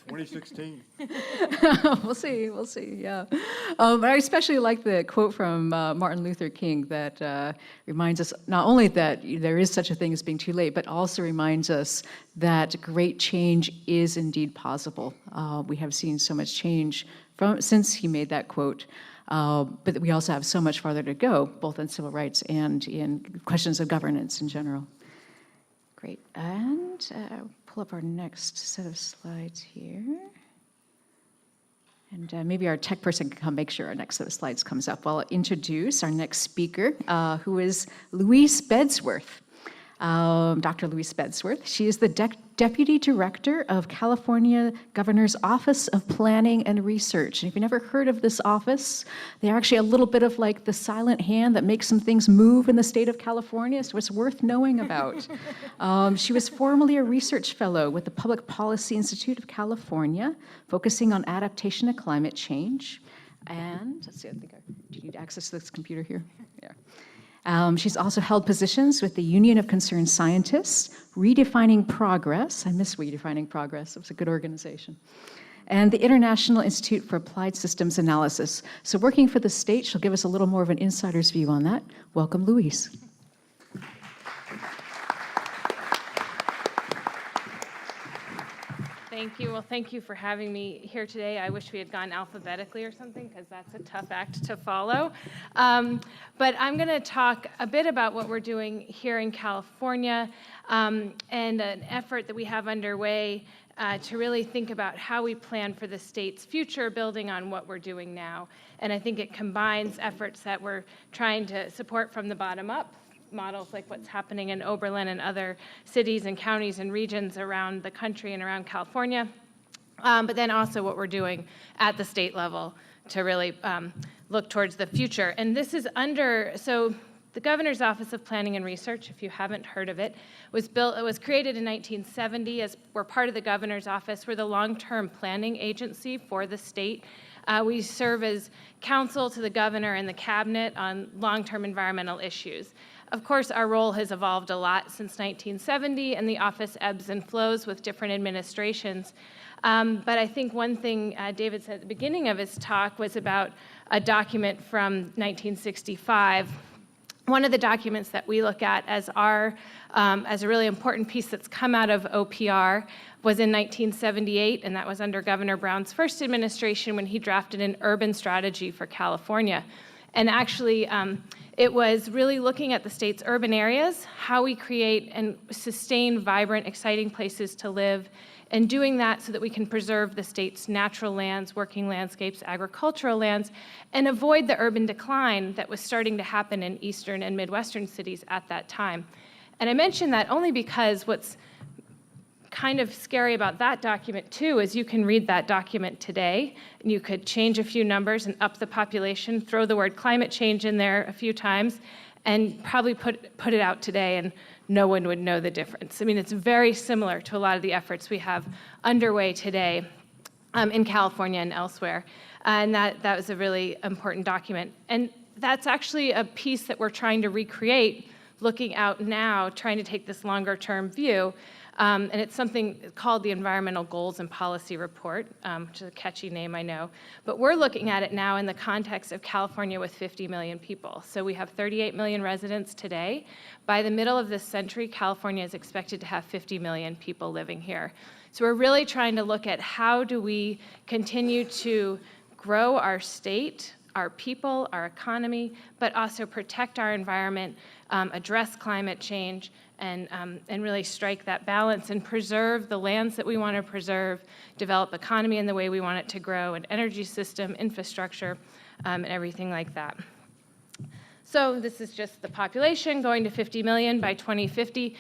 2016. We'll see, yeah. But I especially like the quote from Martin Luther King that reminds us not only that there is such a thing as being too late, but also reminds us that great change is indeed possible. We have seen so much change since he made that quote, but we also have so much farther to go, both in civil rights and in questions of governance in general. Great, and pull up our next set of slides here. And maybe our tech person can come make sure our next set of slides comes up. I'll introduce our next speaker, who is Louise Bedsworth. Dr. Louise Bedsworth. She is the Deputy Director of California Governor's Office of Planning and Research. And if you've never heard of this office, they're actually a little bit of like the silent hand that makes some things move in the state of California, so it's worth knowing about. She was formerly a research fellow with the Public Policy Institute of California, focusing on adaptation to climate change. And let's see, do you need access to this computer here? Yeah. She's also held positions with the Union of Concerned Scientists, Redefining Progress. I miss Redefining Progress. It was a good organization. And the International Institute for Applied Systems Analysis. So working for the state, she'll give us a little more of an insider's view on that. Welcome, Louise. Thank you. Well, thank you for having me here today. I wish we had gone alphabetically or something, because that's a tough act to follow. But I'm going to talk a bit about what we're doing here in California and an effort that we have underway to really think about how we plan for the state's future, building on what we're doing now. And I think it combines efforts that we're trying to support from the bottom up, models like what's happening in Oberlin and other cities and counties and regions around the country and around California, but then also what we're doing at the state level to really look towards the future. And this is so the Governor's Office of Planning and Research, if you haven't heard of it, was created in 1970 as we're part of the Governor's Office. We're the long-term planning agency for the state. We serve as counsel to the governor and the cabinet on long-term environmental issues. Of course, our role has evolved a lot since 1970, and the office ebbs and flows with different administrations. But I think one thing David said at the beginning of his talk was about a document from 1965. One of the documents that we look at as a really important piece that's come out of OPR was in 1978, and that was under Governor Brown's first administration when he drafted an urban strategy for California. And actually, it was really looking at the state's urban areas, how we create and sustain vibrant, exciting places to live, and doing that so that we can preserve the state's natural lands, working landscapes, agricultural lands, and avoid the urban decline that was starting to happen in eastern and midwestern cities at that time. And I mention that only because what's kind of scary about that document too is you can read that document today, and you could change a few numbers and up the population, throw the word climate change in there a few times, and probably put it out today, and no one would know the difference. I mean, it's very similar to a lot of the efforts we have underway today in California and elsewhere. And that was a really important document. And that's actually a piece that we're trying to recreate, looking out now, trying to take this longer term view. And it's something called the Environmental Goals and Policy Report, which is a catchy name, I know. But we're looking at it now in the context of California with 50 million people. So we have 38 million residents today. By the middle of this century, California is expected to have 50 million people living here. So we're really trying to look at how do we continue to grow our state, our people, our economy, but also protect our environment, address climate change, and really strike that balance and preserve the lands that we want to preserve, develop economy in the way we want it to grow, an energy system, infrastructure, and everything like that. So this is just the population going to 50 million by 2050.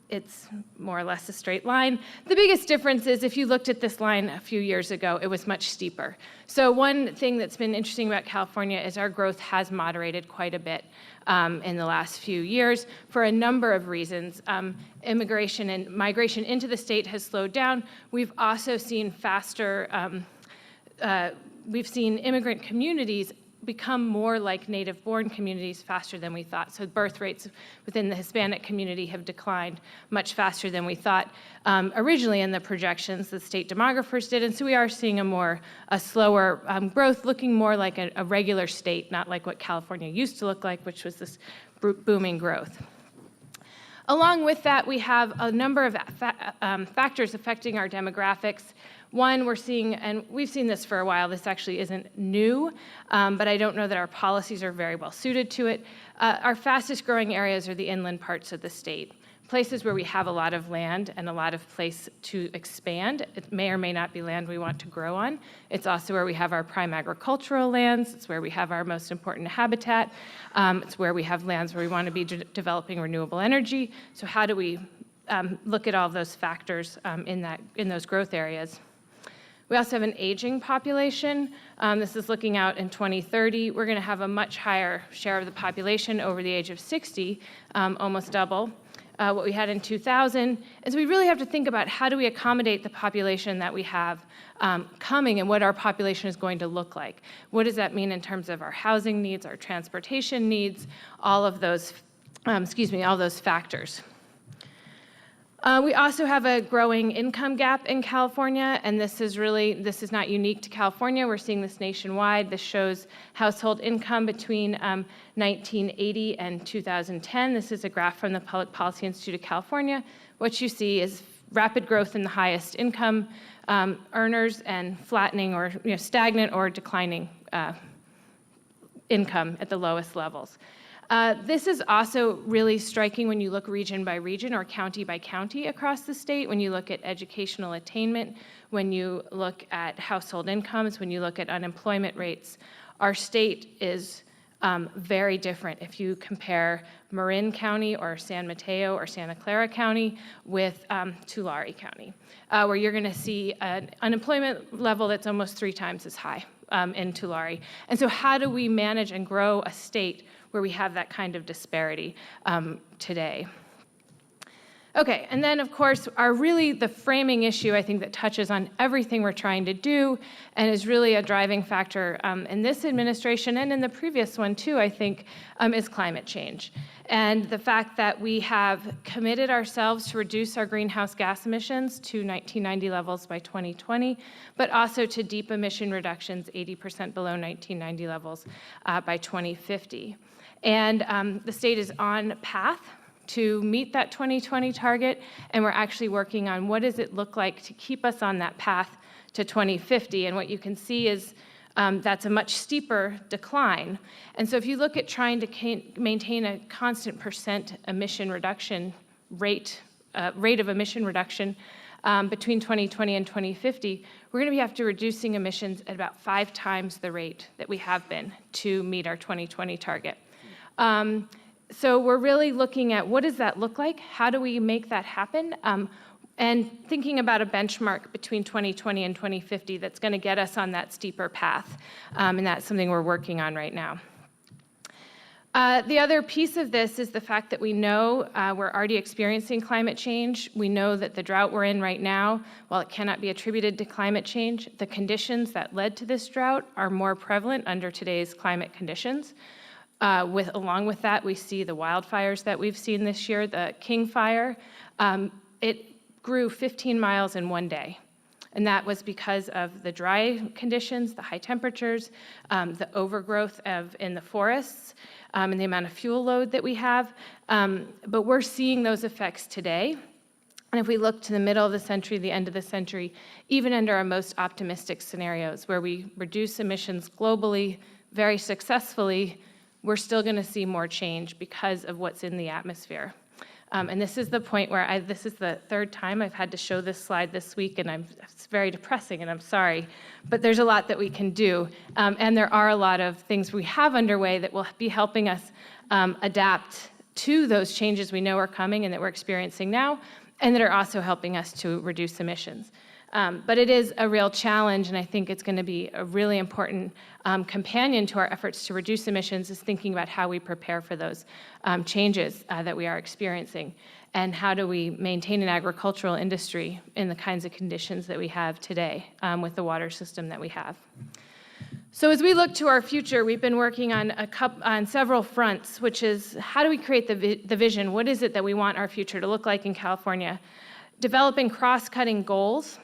it's more or less a straight line. The biggest difference is if you looked at this line a few years ago, it was much steeper. So one thing that's been interesting about California is our growth has moderated quite a bit in the last few years for a number of reasons. Immigration and migration into the state has slowed down. We've also seen we've seen immigrant communities become more like native-born communities faster than we thought. So birth rates within the Hispanic community have declined much faster than we thought originally in the projections the state demographers did. And so we are seeing a slower growth, looking more like a regular state, not like what California used to look like, which was this booming growth. Along with that, we have a number of factors affecting our demographics. One, we're seeing, and we've seen this for a while, this actually isn't new, but I don't know that our policies are very well suited to it. Our fastest growing areas are the inland parts of the state, places where we have a lot of land and a lot of place to expand. It may or may not be land we want to grow on. It's also where we have our prime agricultural lands. It's where we have our most important habitat. It's where we have lands where we want to be developing renewable energy. So how do we look at all those factors in those growth areas? We also have an aging population. This is looking out in 2030. We're going to have a much higher share of the population over the age of 60, almost double what we had in 2000. And so we really have to think about how do we accommodate the population that we have coming and what our population is going to look like. What does that mean in terms of our housing needs, our transportation needs, all of those, all those factors. We also have a growing income gap in California, and this is not unique to California. We're seeing this nationwide. This shows household income between 1980 and 2010. This is a graph from the Public Policy Institute of California. What you see is rapid growth in the highest income earners and flattening or stagnant or declining income at the lowest levels. This is also really striking when you look region by region or county by county across the state, when you look at educational attainment, when you look at household incomes, when you look at unemployment rates. Our state is very different if you compare Marin County or San Mateo or Santa Clara County with Tulare County, where you're going to see an unemployment level that's almost 3 times as high in Tulare. And so how do we manage and grow a state where we have that kind of disparity today? Okay, and then of course, the framing issue, I think, that touches on everything we're trying to do and is really a driving factor in this administration and in the previous one too, I think, is climate change. And the fact that we have committed ourselves to reduce our greenhouse gas emissions to 1990 levels by 2020, but also to deep emission reductions 80% below 1990 levels by 2050. And the state is on path to meet that 2020 target, and we're actually working on what does it look like to keep us on that path to 2050. And what you can see is that's a much steeper decline. And so if you look at trying to maintain a constant percent emission reduction rate of emission reduction between 2020 and 2050, we're going to be after reducing emissions at about 5 times the rate that we have been to meet our 2020 target. So we're really looking at what does that look like? How do we make that happen? And thinking about a benchmark between 2020 and 2050 that's going to get us on that steeper path. And that's something we're working on right now. The other piece of this is the fact that we know we're already experiencing climate change. We know that the drought we're in right now, while it cannot be attributed to climate change, the conditions that led to this drought are more prevalent under today's climate conditions. Along with that, we see the wildfires that we've seen this year. The King Fire, it grew 15 miles in one day. And that was because of the dry conditions, the high temperatures, the overgrowth in the forests, and the amount of fuel load that we have. But we're seeing those effects today. And if we look to the middle of the century, the end of the century, even under our most optimistic scenarios, where we reduce emissions globally very successfully, we're still going to see more change because of what's in the atmosphere. And this is the point where this is the 3rd time I've had to show this slide this week, and it's very depressing, and I'm sorry. But there's a lot that we can do. And there are a lot of things we have underway that will be helping us adapt to those changes we know are coming and that we're experiencing now, and that are also helping us to reduce emissions. But it is a real challenge, and I think it's going to be a really important companion to our efforts to reduce emissions, is thinking about how we prepare for those changes that we are experiencing, and how do we maintain an agricultural industry in the kinds of conditions that we have today with the water system that we have. So as we look to our future, we've been working on several fronts, which is how do we create the vision? What is it that we want our future to look like in California? Developing cross-cutting goals.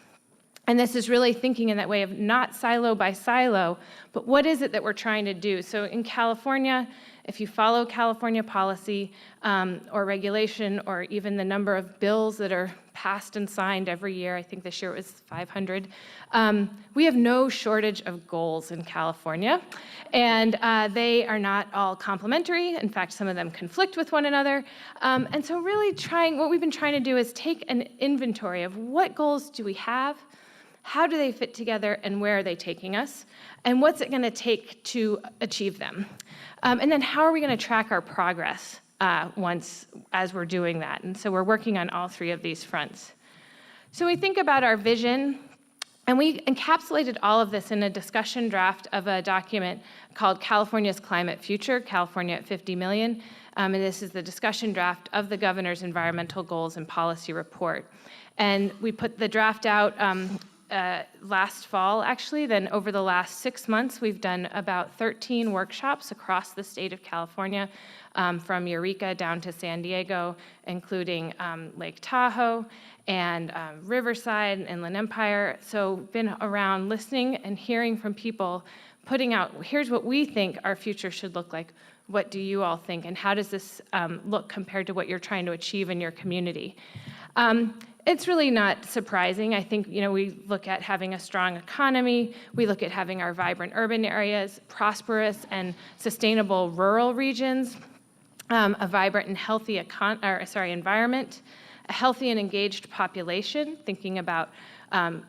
And this is really thinking in that way of not silo by silo, but what is it that we're trying to do? So in California, if you follow California policy or regulation, or even the number of bills that are passed and signed every year, I think this year it was 500, we have no shortage of goals in California. And they are not all complementary. In fact, some of them conflict with one another. And so really what we've been trying to do is take an inventory of what goals do we have, how do they fit together, and where are they taking us? And what's it going to take to achieve them? And then how are we going to track our progress as we're doing that? And so we're working on all three of these fronts. So we think about our vision, and we encapsulated all of this in a discussion draft of a document called California's Climate Future, California at 50 Million. And this is the discussion draft of the governor's environmental goals and policy report. And we put the draft out last fall, actually. Then over the last 6 months, we've done about 13 workshops across the state of California, from Eureka down to San Diego, including Lake Tahoe and Riverside and Inland Empire. So been around listening and hearing from people, putting out, here's what we think our future should look like. What do you all think? And how does this look compared to what you're trying to achieve in your community? It's really not surprising. I think, we look at having a strong economy. We look at having our vibrant urban areas, prosperous and sustainable rural regions, a vibrant and healthy environment, a healthy and engaged population, thinking about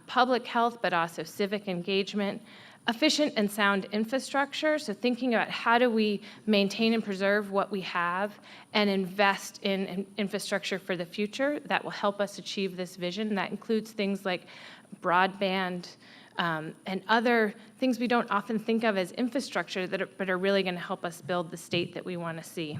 public health, but also civic engagement, efficient and sound infrastructure, so thinking about how do we maintain and preserve what we have and invest in infrastructure for the future that will help us achieve this vision. That includes things like broadband and other things we don't often think of as infrastructure but are really going to help us build the state that we want to see.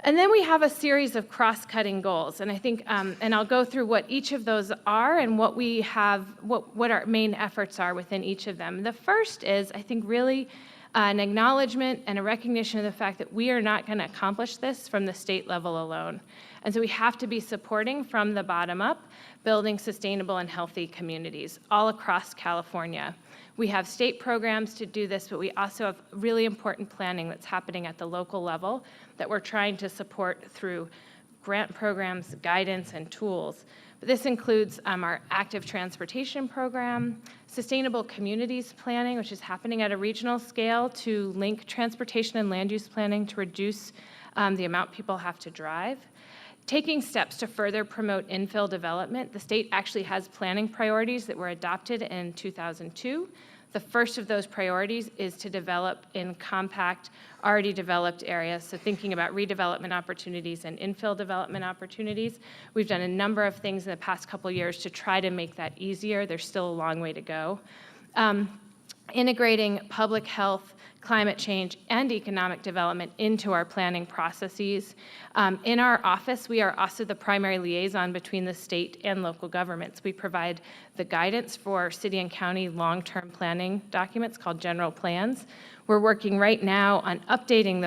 And then we have a series of cross-cutting goals, and I think, and I'll go through what each of those are and what we have, what our main efforts are within each of them. The first is, I think, really an acknowledgement and a recognition of the fact that we are not going to accomplish this from the state level alone. And so we have to be supporting from the bottom up, building sustainable and healthy communities all across California. We have state programs to do this, but we also have really important planning that's happening at the local level that we're trying to support through grant programs, guidance, and tools. But this includes our active transportation program, sustainable communities planning, which is happening at a regional scale to link transportation and land use planning to reduce the amount people have to drive. Taking steps to further promote infill development. The state actually has planning priorities that were adopted in 2002. The first of those priorities is to develop in compact, already developed areas, so thinking about redevelopment opportunities and infill development opportunities. We've done a number of things in the past couple of years to try to make that easier. There's still a long way to go. Integrating public health, climate change, and economic development into our planning processes. In our office, we are also the primary liaison between the state and local governments. We provide the guidance for city and county long-term planning documents called general plans. We're working right now on updating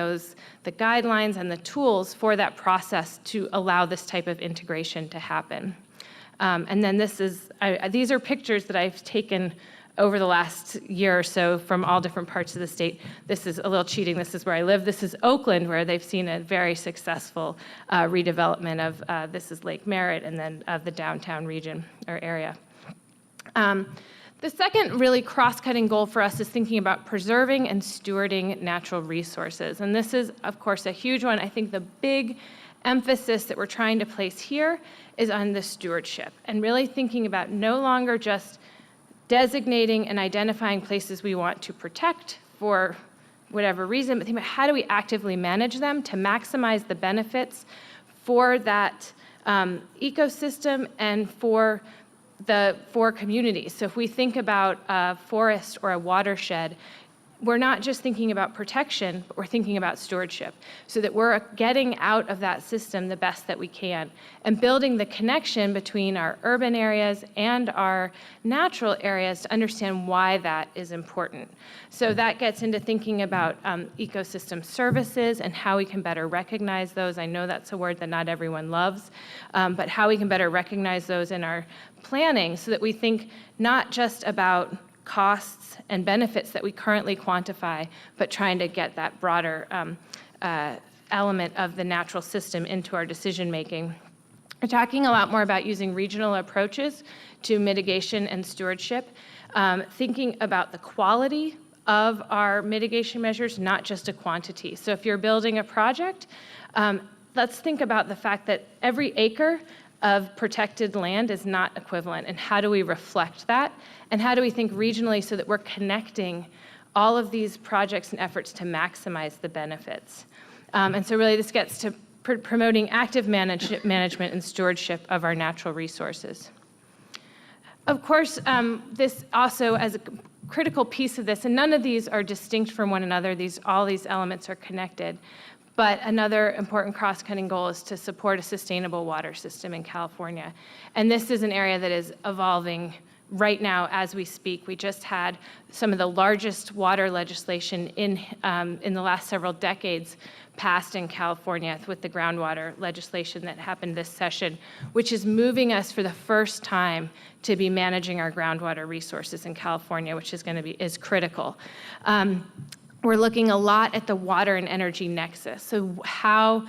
the guidelines and the tools for that process to allow this type of integration to happen. And then these are pictures that I've taken over the last year or so from all different parts of the state. This is a little cheating. This is where I live. This is Oakland, where they've seen a very successful redevelopment of, this is Lake Merritt, and then of the downtown region or area. The second really cross-cutting goal for us is thinking about preserving and stewarding natural resources. And this is, of course, a huge one. I think the big emphasis that we're trying to place here is on the stewardship and really thinking about no longer just designating and identifying places we want to protect for whatever reason, but think about how do we actively manage them to maximize the benefits for that ecosystem and for communities. So if we think about a forest or a watershed, we're not just thinking about protection, but we're thinking about stewardship, so that we're getting out of that system the best that we can and building the connection between our urban areas and our natural areas to understand why that is important. So that gets into thinking about ecosystem services and how we can better recognize those. I know that's a word that not everyone loves, but how we can better recognize those in our planning so that we think not just about costs and benefits that we currently quantify, but trying to get that broader element of the natural system into our decision making. We're talking a lot more about using regional approaches to mitigation and stewardship, thinking about the quality of our mitigation measures, not just a quantity. So if you're building a project, let's think about the fact that every acre of protected land is not equivalent, and how do we reflect that? And how do we think regionally so that we're connecting all of these projects and efforts to maximize the benefits? And so really this gets to promoting active management and stewardship of our natural resources. Of course, this also as a critical piece of this, and none of these are distinct from one another, all these elements are connected. But another important cross-cutting goal is to support a sustainable water system in California. And this is an area that is evolving right now as we speak. We just had some of the largest water legislation in the last several decades passed in California with the groundwater legislation that happened this session, which is moving us for the first time to be managing our groundwater resources in California, which is critical. We're looking a lot at the water and energy nexus, so how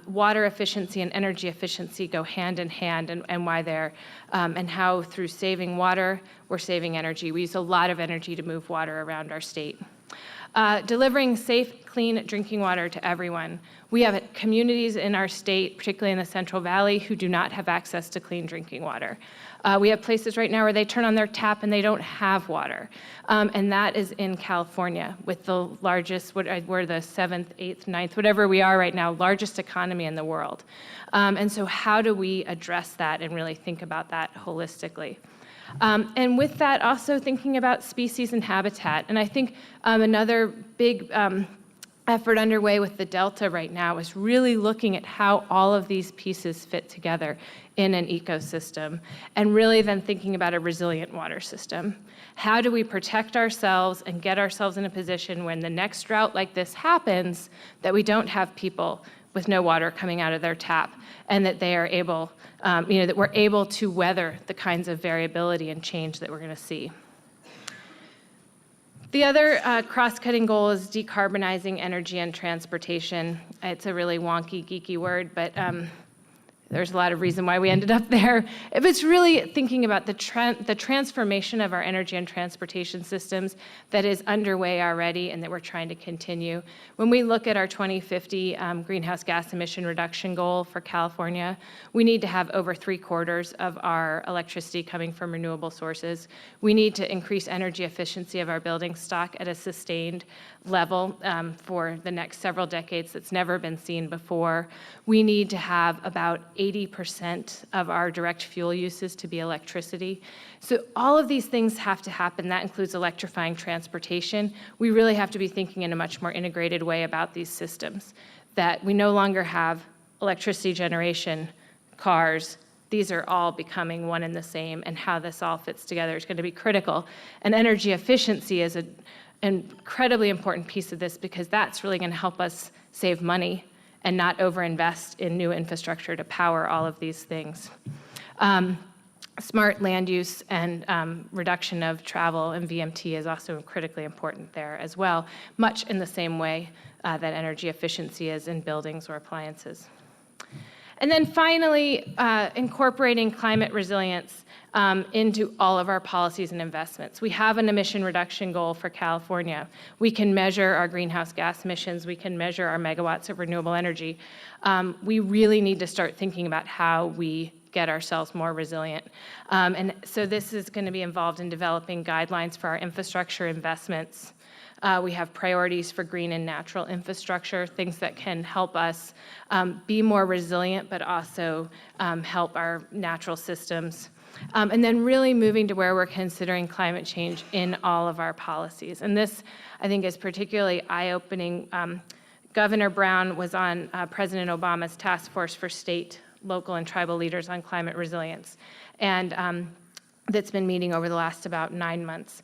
water efficiency and energy efficiency go hand in hand, and why they're, and how through saving water, we're saving energy. We use a lot of energy to move water around our state. Delivering safe, clean drinking water to everyone. We have communities in our state, particularly in the Central Valley, who do not have access to clean drinking water. We have places right now where they turn on their tap and they don't have water. And that is in California with the largest, we're the 7th, 8th, 9th, whatever we are right now, largest economy in the world. And so how do we address that and really think about that holistically? And with that, also thinking about species and habitat. And I think another big effort underway with the Delta right now is really looking at how all of these pieces fit together in an ecosystem, and really then thinking about a resilient water system. How do we protect ourselves and get ourselves in a position when the next drought like this happens, that we don't have people with no water coming out of their tap, and that they are able, that we're able to weather the kinds of variability and change that we're going to see. The other cross-cutting goal is decarbonizing energy and transportation. It's a really wonky, geeky word, but there's a lot of reason why we ended up there. It's really thinking about the transformation of our energy and transportation systems that is underway already and that we're trying to continue. When we look at our 2050 greenhouse gas emission reduction goal for California, we need to have over 3/4 of our electricity coming from renewable sources. We need to increase energy efficiency of our building stock at a sustained level for the next several decades that's never been seen before. We need to have about 80% of our direct fuel uses to be electricity. So all of these things have to happen. That includes electrifying transportation. We really have to be thinking in a much more integrated way about these systems, that we no longer have electricity generation, cars. These are all becoming one and the same, and how this all fits together is going to be critical. And energy efficiency is an incredibly important piece of this, because that's really going to help us save money and not overinvest in new infrastructure to power all of these things. Smart land use and reduction of travel and VMT is also critically important there as well, much in the same way that energy efficiency is in buildings or appliances. And then finally, incorporating climate resilience into all of our policies and investments. We have an emission reduction goal for California. We can measure our greenhouse gas emissions. We can measure our megawatts of renewable energy. We really need to start thinking about how we get ourselves more resilient. And so this is going to be involved in developing guidelines for our infrastructure investments, We have priorities for green and natural infrastructure, things that can help us be more resilient, but also help our natural systems. And then really moving to where we're considering climate change in all of our policies. And this, I think, is particularly eye-opening. Governor Brown was on President Obama's task force for state, local, and tribal leaders on climate resilience. And that's been meeting over the last about 9 months.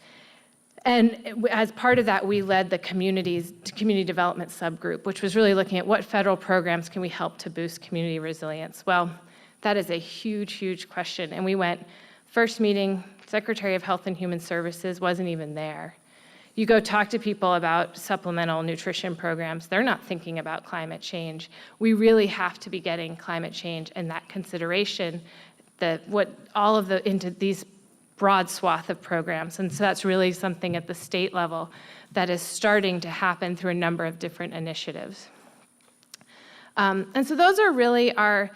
And as part of that, we led the community development subgroup, which was really looking at what federal programs can we help to boost community resilience. Well, that is a huge, huge question. And we went, first meeting, Secretary of Health and Human Services wasn't even there. You go talk to people about supplemental nutrition programs, they're not thinking about climate change. We really have to be getting climate change and that consideration, into these broad swath of programs. And so that's really something at the state level that is starting to happen through a number of different initiatives. And so those are really our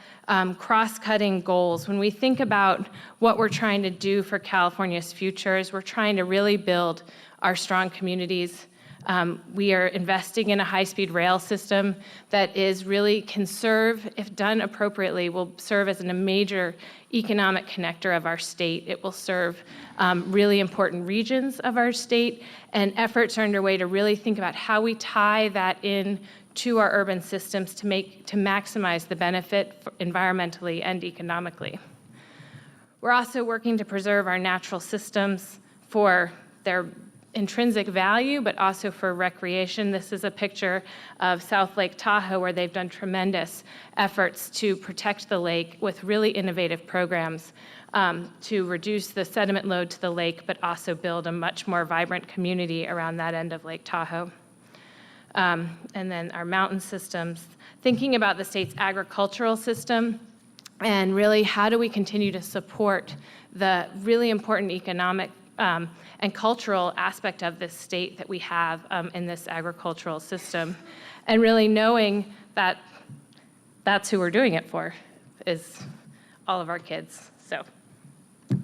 cross-cutting goals. When we think about what we're trying to do for California's future, is we're trying to really build our strong communities. We are investing in a high-speed rail system that can serve, if done appropriately, will serve as a major economic connector of our state. It will serve really important regions of our state, and efforts are underway to really think about how we tie that in to our urban systems to maximize the benefit environmentally and economically. We're also working to preserve our natural systems for their intrinsic value, but also for recreation. This is a picture of South Lake Tahoe, where they've done tremendous efforts to protect the lake with really innovative programs to reduce the sediment load to the lake, but also build a much more vibrant community around that end of Lake Tahoe. And then our mountain systems, thinking about the state's agricultural system, and really how do we continue to support the really important economic and cultural aspect of this state that we have in this agricultural system. And really knowing that that's who we're doing it for, is all of our kids. So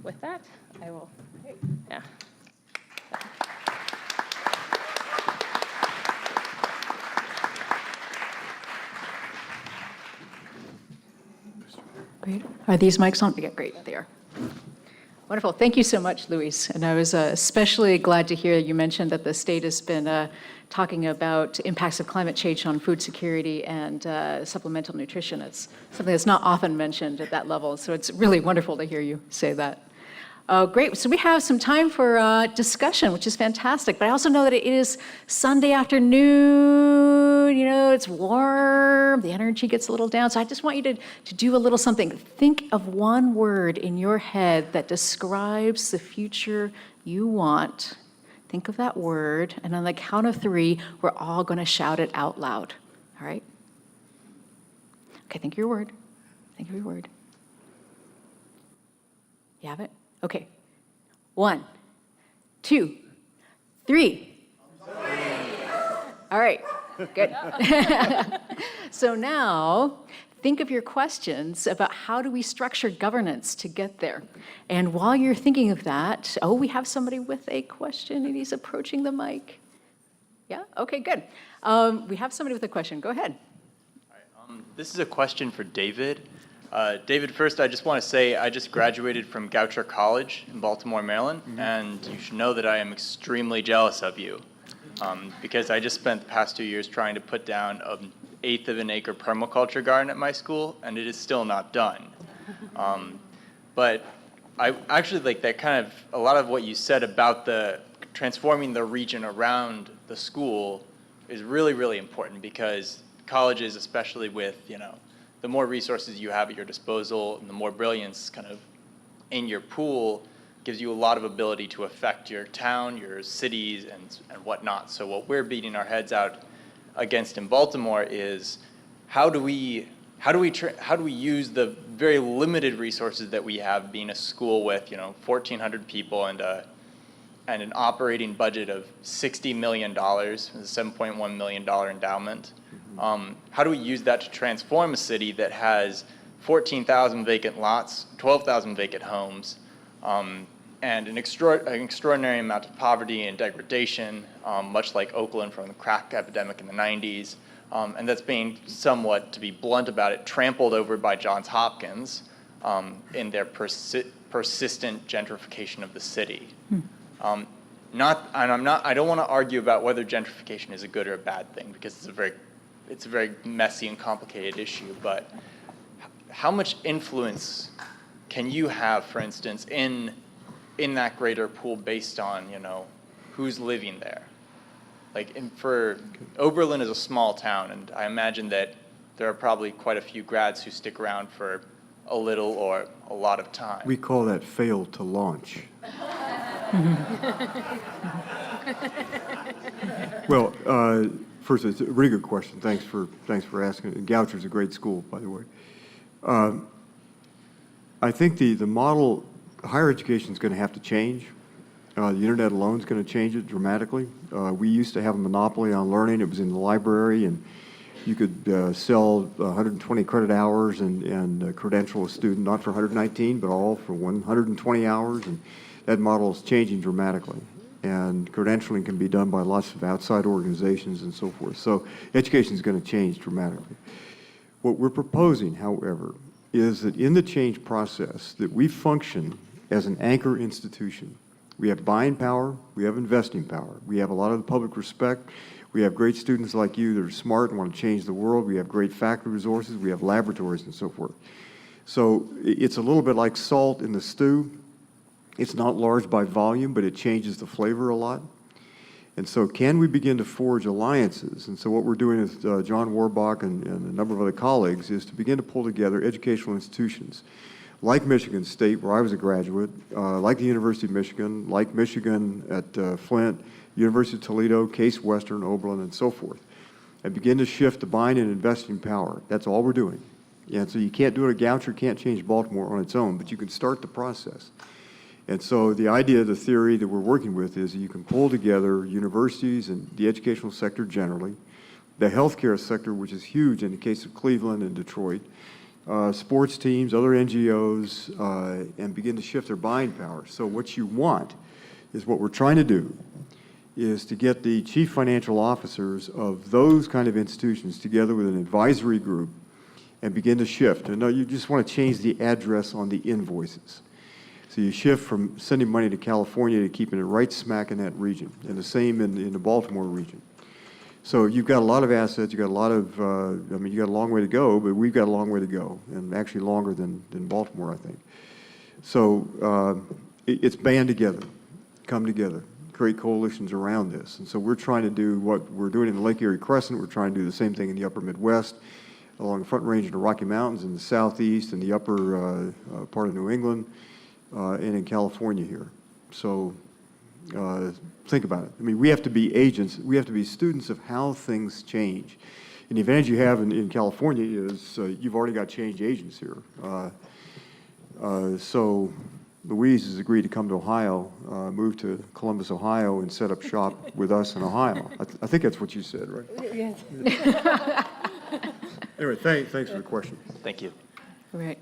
with that, I will, yeah. Great. Are these mics on? Yeah, great, they are. Wonderful. Thank you so much, Louise. And I was especially glad to hear you mentioned that the state has been talking about impacts of climate change on food security and supplemental nutrition. It's something that's not often mentioned at that level. So it's really wonderful to hear you say that. Great. So we have some time for discussion, which is fantastic. But I also know that it is Sunday afternoon. You know, it's warm. The energy gets a little down. So I just want you to do a little something. Think of one word in your head that describes the future you want. Think of that word. And on the count of 3, we're all going to shout it out loud. All right? Okay, think of your word. Think of your word. You have it? Okay. 1, 2, 3. All right, good. So now, think of your questions about how do we structure governance to get there. And while you're thinking of that, we have somebody with a question and he's approaching the mic. Yeah, okay, good. We have somebody with a question, go ahead. All right, this is a question for David. David, first, I just want to say I just graduated from Goucher College in Baltimore, Maryland, and you should know that I am extremely jealous of you because I just spent the past 2 years trying to put down an 1/8 of an acre permaculture garden at my school, and it is still not done. But I actually like that kind of, a lot of what you said about the transforming the region around the school is really, really important because colleges, especially with, the more resources you have at your disposal and the more brilliance kind of in your pool gives you a lot of ability to affect your town, your cities, and whatnot. So what we're beating our heads out against in Baltimore is how do we use the very limited resources that we have being a school with 1,400 people and an operating budget of $60 million, a $7.1 million endowment. How do we use that to transform a city that has 14,000 vacant lots, 12,000 vacant homes, and an extraordinary amount of poverty and degradation, much like Oberlin from the crack epidemic in the 90s. And that's being somewhat, to be blunt about it, trampled over by Johns Hopkins in their persistent gentrification of the city. I don't want to argue about whether gentrification is a good or a bad thing, because it's a very messy and complicated issue. But how much influence can you have, for instance, in that greater pool based on, who's living there? Like, for Oberlin is a small town, and I imagine that there are probably quite a few grads who stick around for a little or a lot of time. We call that failed to launch. Well, first, it's a really good question. Thanks for asking. Goucher's a great school, by the way. I think the model, higher education is going to have to change. The internet alone is going to change it dramatically. We used to have a monopoly on learning. It was in the library, and you could sell 120 credit hours and credential a student, not for 119, but all for 120 hours. And that model is changing dramatically. And credentialing can be done by lots of outside organizations and so forth. So education is going to change dramatically. What we're proposing, however, is that in the change process, that we function as an anchor institution. We have buying power, we have investing power, we have a lot of the public respect, we have great students like you that are smart and want to change the world, we have great faculty resources, we have laboratories and so forth. So it's a little bit like salt in the stew. It's not large by volume, but it changes the flavor a lot. And so can we begin to forge alliances? And so what we're doing with John Warbach and a number of other colleagues is to begin to pull together educational institutions like Michigan State, where I was a graduate, like the University of Michigan, like Michigan at Flint, University of Toledo, Case Western, Oberlin, and so forth, and begin to shift the buying and investing power. That's all we're doing. And so you can't do it at Goucher, can't change Baltimore on its own, but you can start the process. And so the idea, the theory that we're working with is that you can pull together universities and the educational sector generally, the healthcare sector, which is huge in the case of Cleveland and Detroit, sports teams, other NGOs, and begin to shift their buying power. So what you want is, what we're trying to do is to get the chief financial officers of those kind of institutions together with an advisory group and begin to shift. And no, you just want to change the address on the invoices. So you shift from sending money to California to keeping it right smack in that region, and the same in the Baltimore region. So you've got a lot of assets, you've got a lot of, you got a long way to go, but we've got a long way to go, and actually longer than Baltimore, I think. So it's band together, come together, create coalitions around this. And so we're trying to do what we're doing in the Lake Erie Crescent. We're trying to do the same thing in the upper Midwest, along the Front Range of the Rocky Mountains, in the southeast, and the upper part of New England, and in California here. So think about it. I mean, we have to be agents, we have to be students of how things change. And the advantage you have in California is you've already got change agents here. So Louise has agreed to come to Ohio, move to Columbus, Ohio, and set up shop with us in Ohio. I think that's what you said, right? Yes. Anyway, thanks for the question. Thank you. Right.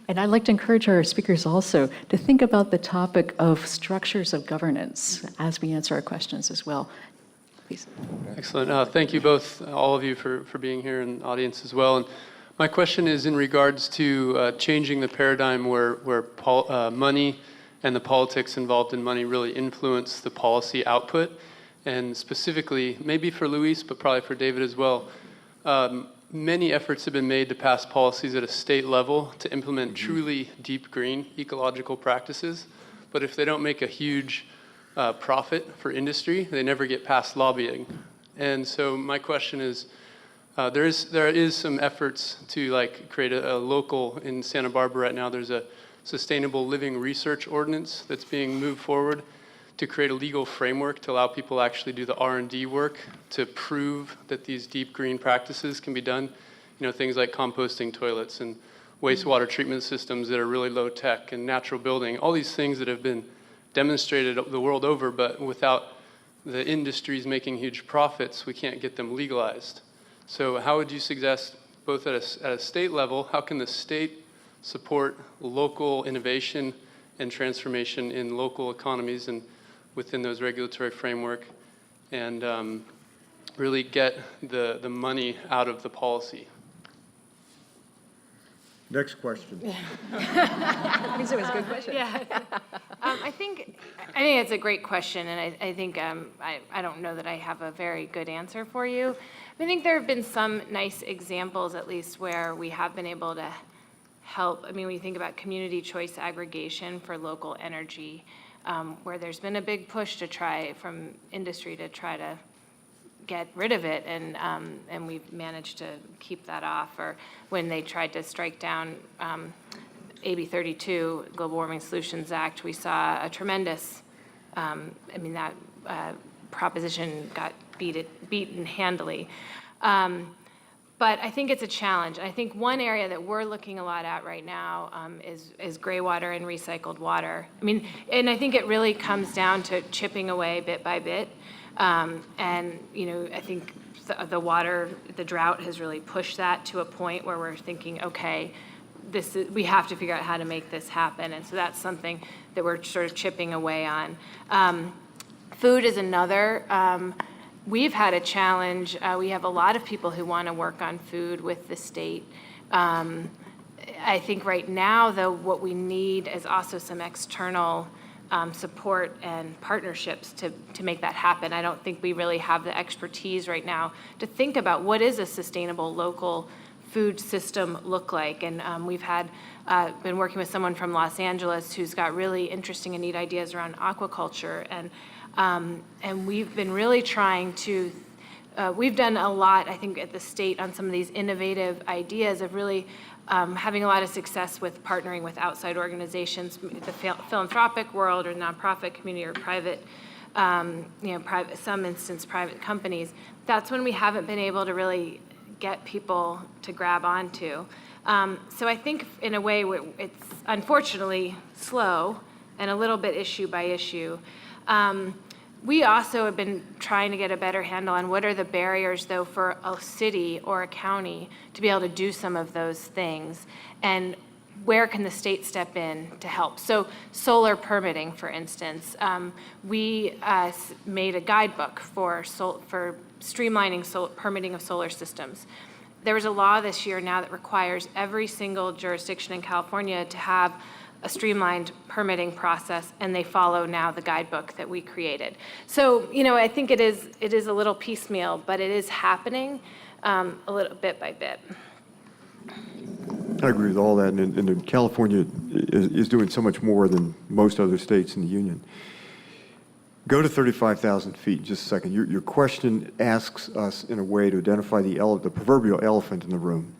And I'd like to encourage our speakers also to think about the topic of structures of governance as we answer our questions as well. Please. Excellent. Thank you both, all of you, for being here, and the audience as well. And my question is in regards to changing the paradigm where money and the politics involved in money really influence the policy output. And specifically, maybe for Louise, but probably for David as well, many efforts have been made to pass policies at a state level to implement truly deep green ecological practices. But if they don't make a huge profit for industry, they never get past lobbying. And so my question is, there is some efforts to create a local, in Santa Barbara right now, there's a sustainable living research ordinance that's being moved forward to create a legal framework to allow people to actually do the R&D work to prove that these deep green practices can be done. Things like composting toilets and wastewater treatment systems that are really low tech, and natural building, all these things that have been demonstrated the world over, but without the industries making huge profits, we can't get them legalized. So how would you suggest, both at a state level, how can the state support local innovation and transformation in local economies and within those regulatory framework, and really get the money out of the policy. Next question. I think it was a good question. Yeah. I think it's a great question, and I think I don't know that I have a very good answer for you. I think there have been some nice examples, at least, where we have been able to help. I mean, when you think about community choice aggregation for local energy, where there's been a big push to try from industry to try to get rid of it, and we've managed to keep that off. Or when they tried to strike down AB 32, Global Warming Solutions Act, we saw a tremendous, that proposition got beaten handily. But I think it's a challenge. I think one area that we're looking a lot at right now is gray water and recycled water. And I think it really comes down to chipping away bit by bit. And I think the drought has really pushed that to a point where we're thinking, okay, we have to figure out how to make this happen. And so that's something that we're sort of chipping away on. Food is another. We've had a challenge. We have a lot of people who want to work on food with the state. I think right now, though, what we need is also some external support and partnerships to make that happen. I don't think we really have the expertise right now to think about what is a sustainable local food system look like. And we've been working with someone from Los Angeles who's got really interesting and neat ideas around aquaculture. And we've been really trying to, we've done a lot, I think, at the state on some of these innovative ideas of really having a lot of success with partnering with outside organizations, the philanthropic world or nonprofit community or private, some instance private companies. That's when we haven't been able to really get people to grab onto. So I think in a way it's unfortunately slow and a little bit issue by issue. We also have been trying to get a better handle on what are the barriers, though, for a city or a county to be able to do some of those things, and where can the state step in to help? So solar permitting, for instance. We made a guidebook for streamlining permitting of solar systems. There was a law this year now that requires every single jurisdiction in California to have a streamlined permitting process, and they follow now the guidebook that we created. So, I think it is a little piecemeal, but it is happening a little bit by bit. I agree with all that, and California is doing so much more than most other states in the union. Go to 35,000 feet, just a second. Your question asks us in a way to identify the proverbial elephant in the room.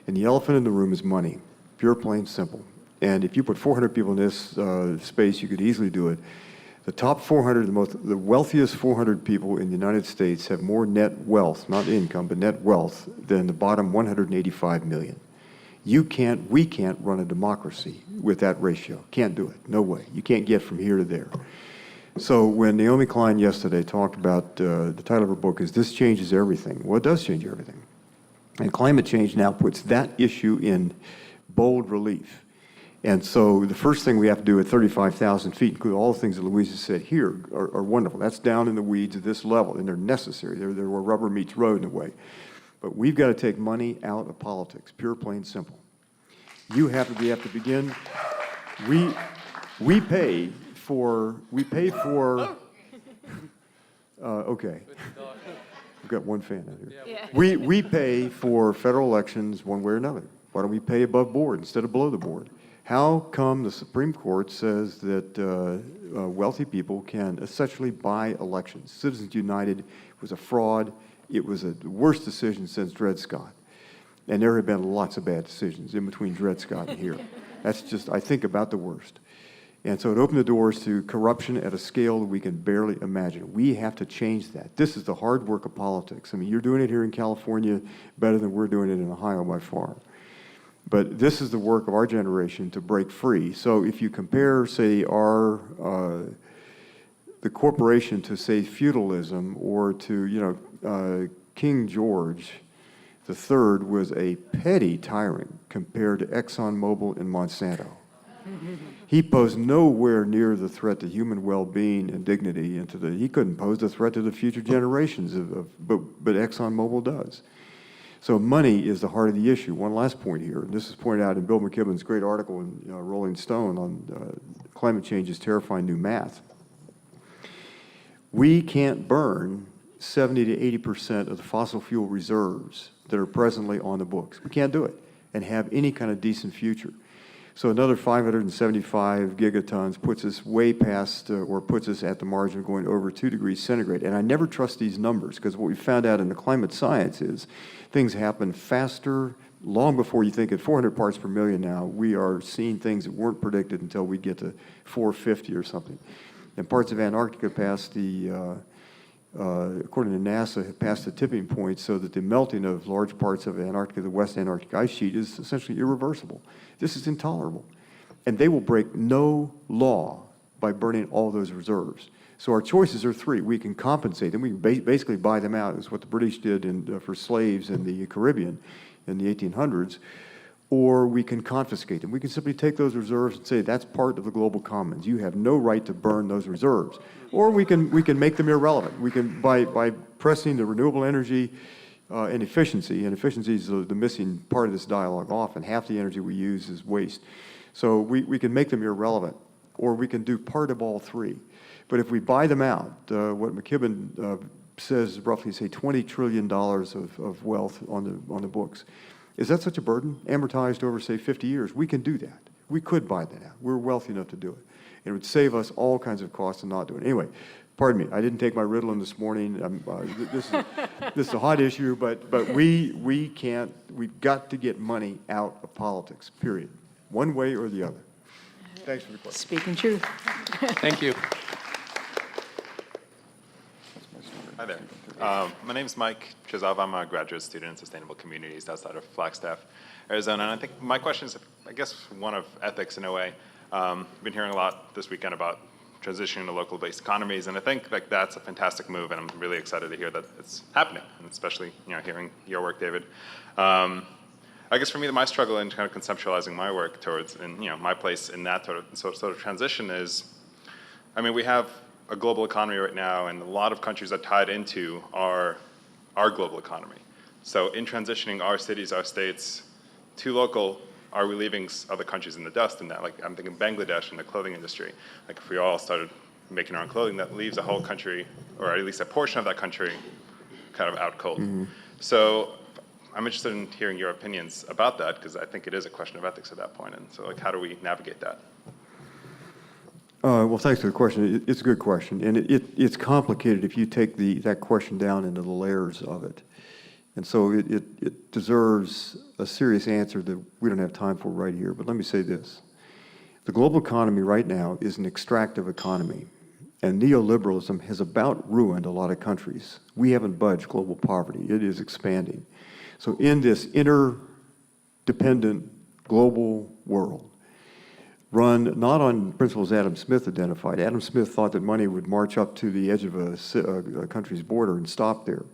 And the elephant in the room is money, pure, plain, simple. And if you put 400 people in this space, you could easily do it. The top 400, the wealthiest 400 people in the United States have more net wealth, not income, but net wealth, than the bottom 185 million. We can't run a democracy with that ratio. Can't do it. No way. You can't get from here to there. So when Naomi Klein yesterday talked about the title of her book is This Changes Everything. Well, it does change everything. And climate change now puts that issue in bold relief. And so the first thing we have to do at 35,000 feet, including all the things that Louise has said here, are wonderful. That's down in the weeds at this level, and they're necessary. They're where rubber meets road in a way. But we've got to take money out of politics, pure, plain, simple. We have to begin. We pay for. Okay. We've got one fan out here. Yeah. We pay for federal elections one way or another. Why don't we pay above board instead of below the board? How come the Supreme Court says that wealthy people can essentially buy elections? Citizens United was a fraud. It was the worst decision since Dred Scott. And there have been lots of bad decisions in between Dred Scott and here. That's just, I think, about the worst. And so it opened the doors to corruption at a scale that we can barely imagine. We have to change that. This is the hard work of politics. I mean, you're doing it here in California better than we're doing it in Ohio by far. But this is the work of our generation to break free. So if you compare, say, the corporation to, say, feudalism, or to, King George III was a petty tyrant compared to ExxonMobil and Monsanto. He posed nowhere near the threat to human well-being and dignity, and he couldn't pose the threat to the future generations, but ExxonMobil does. So money is the heart of the issue. One last point here, and this is pointed out in Bill McKibben's great article in Rolling Stone on climate change is terrifying new math. We can't burn 70 to 80% of the fossil fuel reserves that are presently on the books. We can't do it and have any kind of decent future. So another 575 gigatons puts us way past, or puts us at the margin of going over 2 degrees centigrade. And I never trust these numbers, because what we found out in the climate science is things happen faster, long before you think at 400 parts per million now, we are seeing things that weren't predicted until we get to 450 or something. And parts of Antarctica past the, according to NASA, have passed the tipping point so that the melting of large parts of Antarctica, the West Antarctic ice sheet, is essentially irreversible. This is intolerable. And they will break no law by burning all those reserves. So our choices are three. We can compensate them. We can basically buy them out. It's what the British did for slaves in the Caribbean in the 1800s. Or we can confiscate them. We can simply take those reserves and say, that's part of the global commons. You have no right to burn those reserves. Or we can make them irrelevant. We can, by pressing the renewable energy and efficiency is the missing part of this dialogue often. Half the energy we use is waste. So we can make them irrelevant, or we can do part of all three. But if we buy them out, what McKibben says, roughly say $20 trillion of wealth on the books. Is that such a burden, amortized over, say, 50 years? We can do that. We could buy that out. We're wealthy enough to do it. It would save us all kinds of costs in not doing it. Anyway, pardon me, I didn't take my Ritalin this morning. This is a hot issue, but we've got to get money out of politics, period. One way or the other. Thanks for the question. Speaking truth. Thank you. Hi there. My name is Mike Chizov. I'm a graduate student in sustainable communities outside of Flagstaff, Arizona. And I think my question is, I guess, one of ethics in a way. I've been hearing a lot this weekend about transitioning to local-based economies, and I think that's a fantastic move, and I'm really excited to hear that it's happening, and especially hearing your work, David. I guess for me, my struggle in kind of conceptualizing my work towards, and my place in that sort of transition is, I mean, we have a global economy right now, and a lot of countries are tied into our global economy. So in transitioning our cities, our states to local, are we leaving other countries in the dust in that? Like, I'm thinking Bangladesh in the clothing industry. Like, if we all started making our own clothing, that leaves a whole country, or at least a portion of that country, kind of out cold. Mm-hmm. So I'm interested in hearing your opinions about that, because I think it is a question of ethics at that point. And so, like, how do we navigate that? Well, thanks for the question. It's a good question, and it's complicated if you take that question down into the layers of it. And so it deserves a serious answer that we don't have time for right here. But let me say this. The global economy right now is an extractive economy, and neoliberalism has about ruined a lot of countries. We haven't budged global poverty. It is expanding. So in this interdependent global world, run not on principles Adam Smith identified. Adam Smith thought that money would march up to the edge of a country's border and stop there.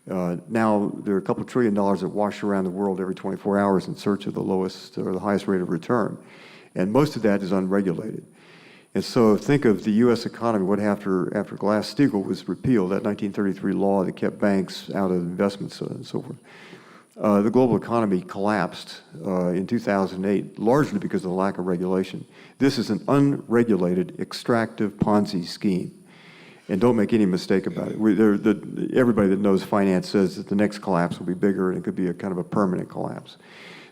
Now there are a couple $1 trillion that wash around the world every 24 hours in search of the lowest or the highest rate of return. And most of that is unregulated. And so think of the U.S. economy, what after Glass-Steagall was repealed, that 1933 law that kept banks out of investments and so forth. The global economy collapsed in 2008, largely because of the lack of regulation. This is an unregulated, extractive Ponzi scheme. And don't make any mistake about it. Everybody that knows finance says that the next collapse will be bigger, and it could be a kind of a permanent collapse.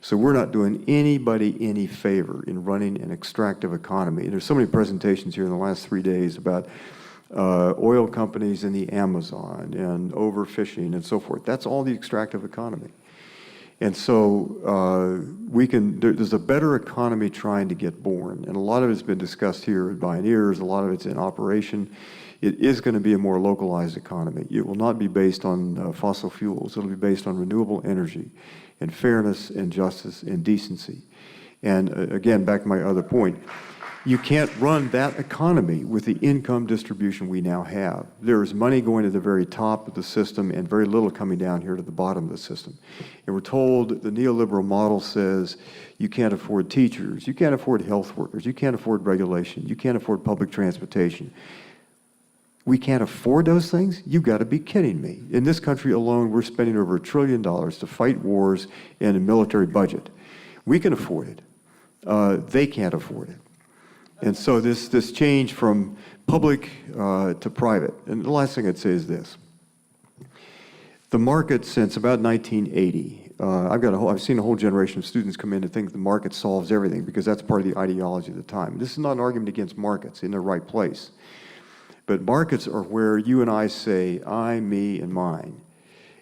So we're not doing anybody any favor in running an extractive economy. There's so many presentations here in the last 3 days about oil companies in the Amazon and overfishing and so forth. That's all the extractive economy. And so there's a better economy trying to get born, and a lot of it's been discussed here at Bioneers, a lot of it's in operation. It is going to be a more localized economy. It will not be based on fossil fuels. It'll be based on renewable energy and fairness and justice and decency. And again, back to my other point, You can't run that economy with the income distribution we now have. There is money going to the very top of the system and very little coming down here to the bottom of the system. And we're told the neoliberal model says you can't afford teachers, you can't afford health workers, you can't afford regulation, you can't afford public transportation. We can't afford those things? You've got to be kidding me. In this country alone, we're spending over $1 trillion to fight wars and a military budget. We can afford it. They can't afford it. And so this change from public to private, and the last thing I'd say is this. The market since about 1980, I've seen a whole generation of students come in and think the market solves everything because that's part of the ideology of the time. This is not an argument against markets in the right place. But markets are where you and I say, I, me, and mine.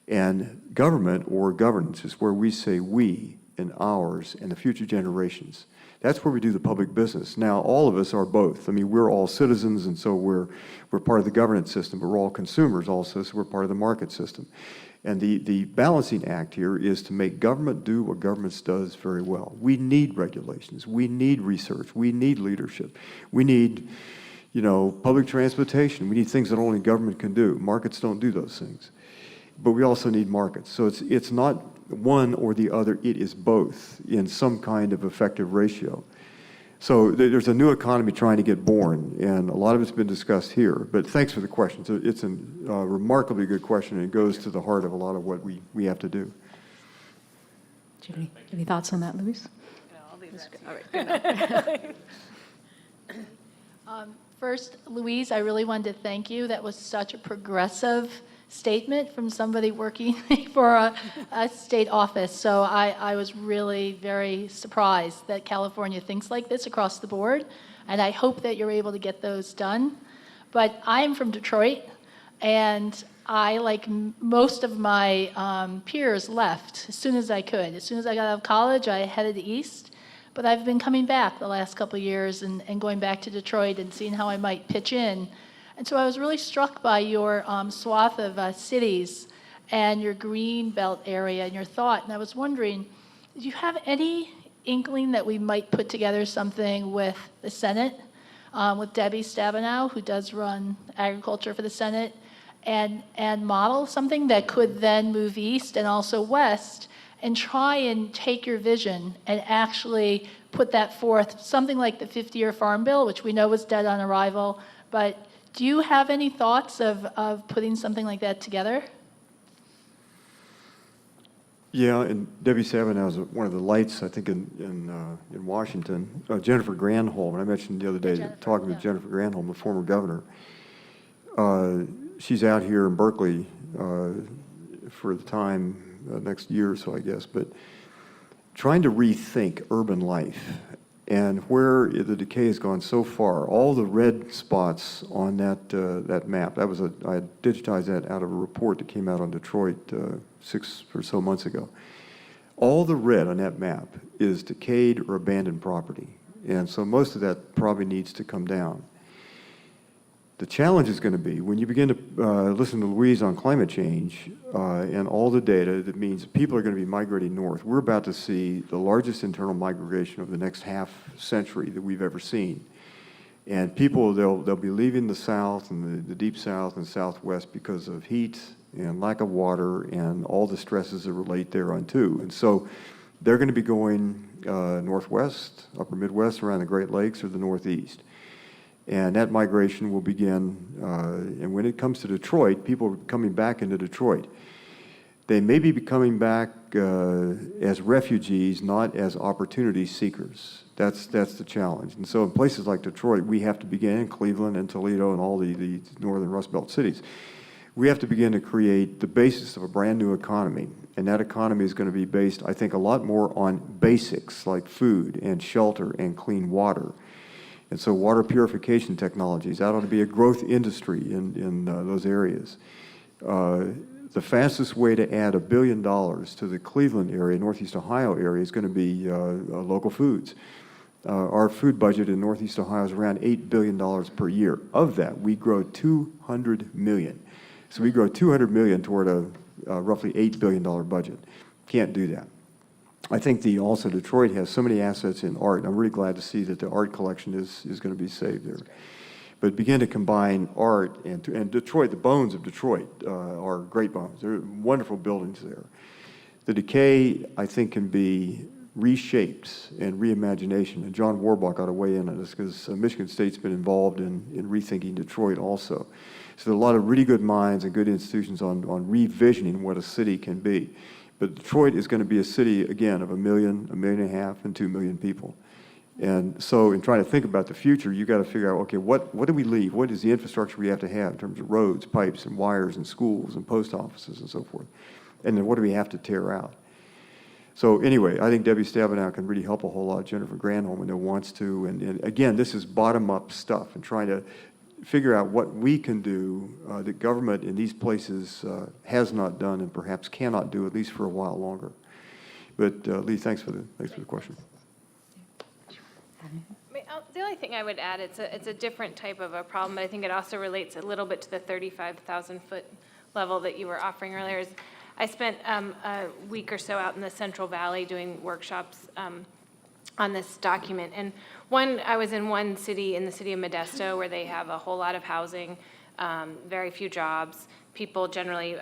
And government or governance is where we say we and ours and the future generations. That's where we do the public business. Now, all of us are both. I mean, we're all citizens, and so we're part of the governance system, but we're all consumers also, so we're part of the market system. And the balancing act here is to make government do what government does very well. We need regulations. We need research. We need leadership. We need, public transportation. We need things that only government can do. Markets don't do those things. But we also need markets. So it's not one or the other, it is both in some kind of effective ratio. So there's a new economy trying to get born, and a lot of it's been discussed here, but thanks for the question. So it's a remarkably good question, and it goes to the heart of a lot of what we have to do. Do you have any thoughts on that, Louise? No, I'll leave that. All right, good. First, Louise, I really wanted to thank you. That was such a progressive statement from somebody working for a state office. So I was really very surprised that California thinks like this across the board, and I hope that you're able to get those done. But I'm from Detroit, and I, like most of my peers, left as soon as I could. As soon as I got out of college, I headed east. But I've been coming back the last couple of years and going back to Detroit and seeing how I might pitch in. And so I was really struck by your swath of cities and your green belt area and your thought. And I was wondering, do you have any inkling that we might put together something with the Senate, with Debbie Stabenow, who does run agriculture for the Senate, and model something that could then move east and also west and try and take your vision and actually put that forth, something like the 50-year Farm Bill, which we know was dead on arrival, but do you have any thoughts of putting something like that together? Yeah, and Debbie Stabenow is one of the lights, I think, in Washington. Jennifer Granholm, and I mentioned the other day talking with Jennifer Granholm, the former governor. She's out here in Berkeley for the time next year or so, I guess, but trying to rethink urban life and where the decay has gone so far. All the red spots on that map, I digitized that out of a report that came out on Detroit 6 or so months ago. All the red on that map is decayed or abandoned property, and so most of that probably needs to come down. The challenge is going to be when you begin to listen to Louise on climate change and all the data that means people are going to be migrating north. We're about to see the largest internal migration of the next half century that we've ever seen. And people, they'll be leaving the South and the Deep South and Southwest because of heat and lack of water and all the stresses that relate thereunto. And so they're going to be going northwest, upper Midwest, around the Great Lakes, or the Northeast. And that migration will begin, and when it comes to Detroit, people are coming back into Detroit. They may be coming back as refugees, not as opportunity seekers. That's the challenge. And so in places like Detroit, we have to begin, in Cleveland and Toledo and all the northern Rust Belt cities, we have to begin to create the basis of a brand new economy. And that economy is going to be based, I think, a lot more on basics like food and shelter and clean water. And so water purification technologies, that ought to be a growth industry in those areas. The fastest way to add $1 billion to the Cleveland area, Northeast Ohio area, is going to be local foods. Our food budget in Northeast Ohio is around $8 billion per year. Of that, we grow $200 million. So we grow $200 million toward a roughly $8 billion budget. Can't do that. I think also Detroit has so many assets in art. I'm really glad to see that the art collection is going to be saved there. But begin to combine art and Detroit, the bones of Detroit are great bones. There are wonderful buildings there. The decay, I think, can be reshaped and reimagination. And John Warbach ought to weigh in on this because Michigan State's been involved in rethinking Detroit also. So there are a lot of really good minds and good institutions on revisioning what a city can be. But Detroit is going to be a city, again, of 1 million, 1.5 million, and 2 million people. And so in trying to think about the future, you've got to figure out, okay, what do we leave? What is the infrastructure we have to have in terms of roads, pipes, and wires, and schools, and post offices, and so forth? And then what do we have to tear out? So anyway, I think Debbie Stabenow can really help a whole lot, Jennifer Granholm, when there wants to. And again, this is bottom-up stuff and trying to figure out what we can do that government in these places has not done and perhaps cannot do, at least for a while longer. But Lee, thanks for the question. The only thing I would add, it's a different type of a problem, but I think it also relates a little bit to the 35,000-foot level that you were offering earlier. Is I spent a week or so out in the Central Valley doing workshops on this document. And I was in one city, in the city of Modesto, where they have a whole lot of housing, very few jobs. People generally,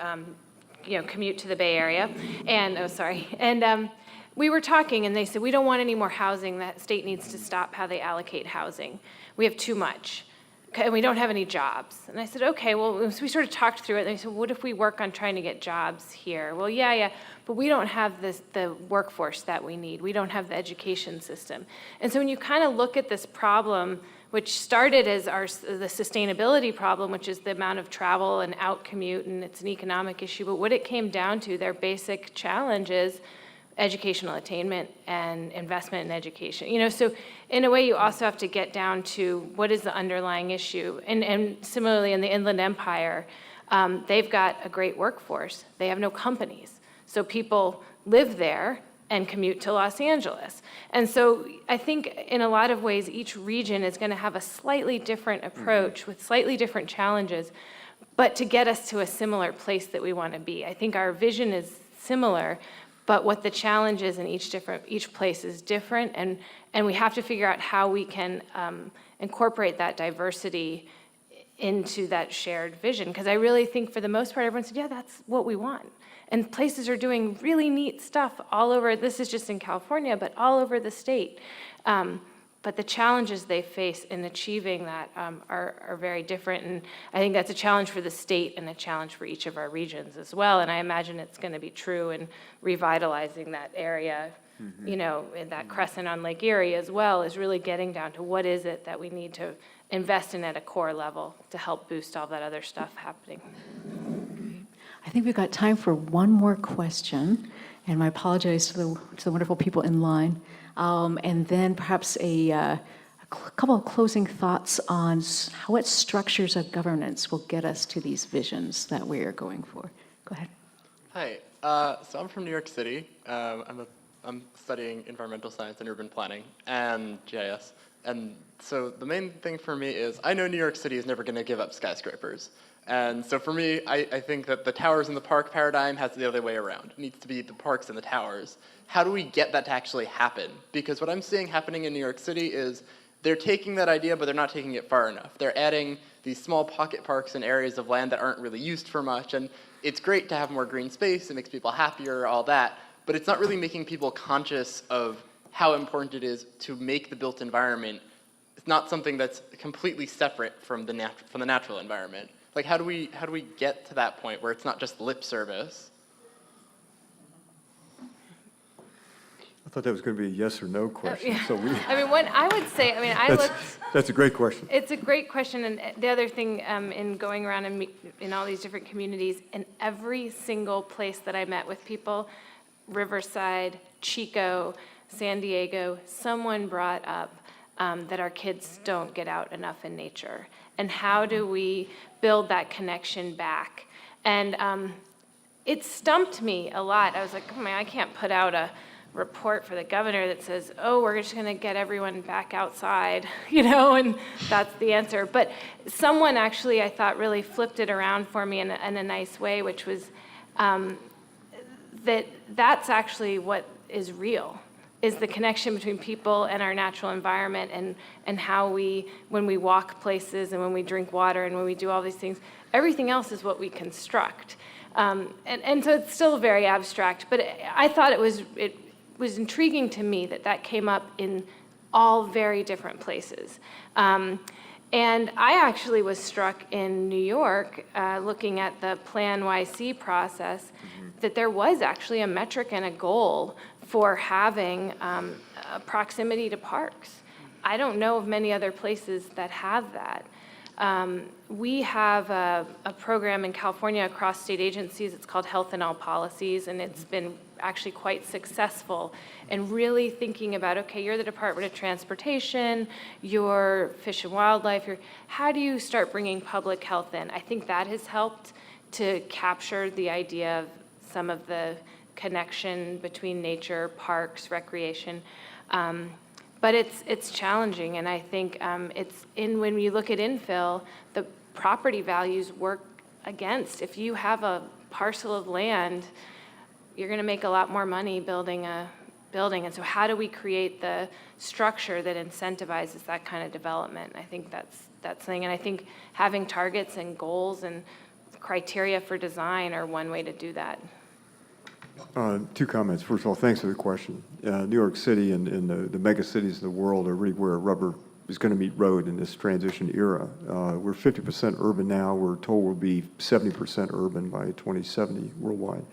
commute to the Bay Area. And we were talking, and they said, we don't want any more housing. That state needs to stop how they allocate housing. We have too much. And we don't have any jobs. And I said, okay, well, so we sort of talked through it. And they said, what if we work on trying to get jobs here? Well, yeah, but we don't have the workforce that we need. We don't have the education system. And so when you kind of look at this problem, which started as the sustainability problem, which is the amount of travel and out commute, and it's an economic issue, but what it came down to, their basic challenge is educational attainment and investment in education. So in a way, you also have to get down to what is the underlying issue. And similarly, in the Inland Empire, they've got a great workforce. They have no companies. So people live there and commute to Los Angeles. And so I think in a lot of ways, each region is going to have a slightly different approach with slightly different challenges, but to get us to a similar place that we want to be. I think our vision is similar, but what the challenge is in each place is different, and we have to figure out how we can incorporate that diversity into that shared vision. Because I really think for the most part, everyone said, yeah, that's what we want. And places are doing really neat stuff all over, this is just in California, but all over the state. But the challenges they face in achieving that are very different. And I think that's a challenge for the state and a challenge for each of our regions as well. And I imagine it's going to be true in revitalizing that area, in that crescent on Lake Erie as well, is really getting down to what is it that we need to invest in at a core level to help boost all that other stuff happening. I think we've got time for one more question, and I apologize to the wonderful people in line. And then perhaps a couple of closing thoughts on what structures of governance will get us to these visions that we are going for. Go ahead. Hi, so I'm from New York City. I'm studying environmental science and urban planning and GIS. And so the main thing for me is I know New York City is never going to give up skyscrapers. And so for me, I think that the towers in the park paradigm has the other way around. It needs to be the parks and the towers. How do we get that to actually happen? Because what I'm seeing happening in New York City is they're taking that idea, but they're not taking it far enough. They're adding these small pocket parks in areas of land that aren't really used for much. And it's great to have more green space. It makes people happier, all that. But it's not really making people conscious of how important it is to make the built environment. It's not something that's completely separate from the natural environment. Like, how do we get to that point where it's not just lip service? I thought that was going to be a yes or no question. So that's a great question. It's a great question, and the other thing in going around and in all these different communities, in every single place that I met with people, Riverside, Chico, San Diego, someone brought up that our kids don't get out enough in nature. And how do we build that connection back? And it stumped me a lot. I was like, oh man, I can't put out a report for the governor that says, oh, we're just going to get everyone back outside, and that's the answer. But someone actually, I thought, really flipped it around for me in a nice way, which was that's actually what is real, is the connection between people and our natural environment, and how when we walk places and when we drink water and when we do all these things, everything else is what we construct. And so it's still very abstract, but I thought it was intriguing to me that came up in all very different places. And I actually was struck in New York, looking at the Plan YC process, that there was actually a metric and a goal for having a proximity to parks. I don't know of many other places that have that. We have a program in California across state agencies. It's called Health in All Policies, and it's been actually quite successful in really thinking about, okay, you're the Department of Transportation, you're Fish and Wildlife, how do you start bringing public health in? I think that has helped to capture the idea of some of the connection between nature, parks, recreation. But it's challenging, and I think when you look at infill, the property values work against. If you have a parcel of land, you're going to make a lot more money building a building. And so how do we create the structure that incentivizes that kind of development? I think that's thing. And I think having targets and goals and criteria for design are one way to do that. Two comments. First of all, thanks for the question. New York City and the mega cities of the world are really where rubber is going to meet road in this transition era. We're 50% urban now. We're told we'll be 70% urban by 2070 worldwide.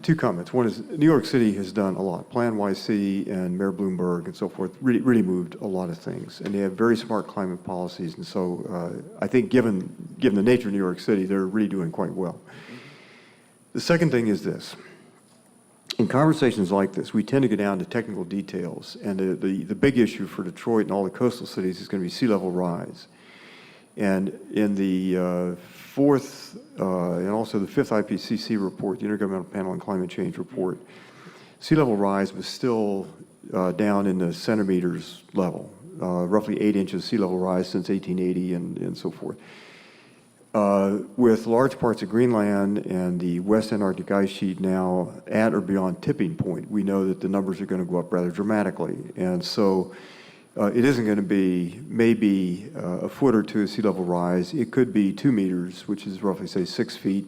Two comments. One is New York City has done a lot. Plan YC and Mayor Bloomberg and so forth really moved a lot of things, and they have very smart climate policies. And so I think given the nature of New York City, they're really doing quite well. The second thing is this. In conversations like this, we tend to get down to technical details, and the big issue for Detroit and all the coastal cities is going to be sea level rise. And in the fourth and also the fifth IPCC report, the Intergovernmental Panel on Climate Change report, sea level rise was still down in the centimeters level, roughly 8 inches sea level rise since 1880 and so forth. With large parts of Greenland and the West Antarctic ice sheet now at or beyond tipping point, we know that the numbers are going to go up rather dramatically. And so it isn't going to be maybe a foot or two of sea level rise. It could be 2 meters, which is roughly, say, 6 feet.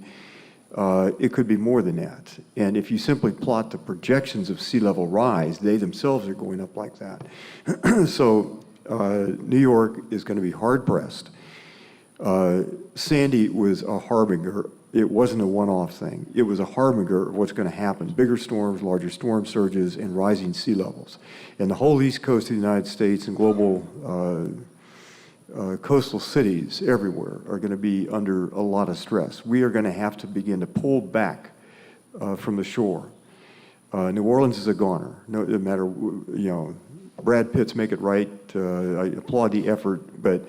It could be more than that. And if you simply plot the projections of sea level rise, they themselves are going up like that. So New York is going to be hard-pressed. Sandy was a harbinger. It wasn't a one-off thing. It was a harbinger of what's going to happen. Bigger storms, larger storm surges, and rising sea levels. And the whole east coast of the United States and global coastal cities everywhere are going to be under a lot of stress. We are going to have to begin to pull back from the shore. New Orleans is a goner. No matter, Brad Pitt's Make It Right. I applaud the effort, but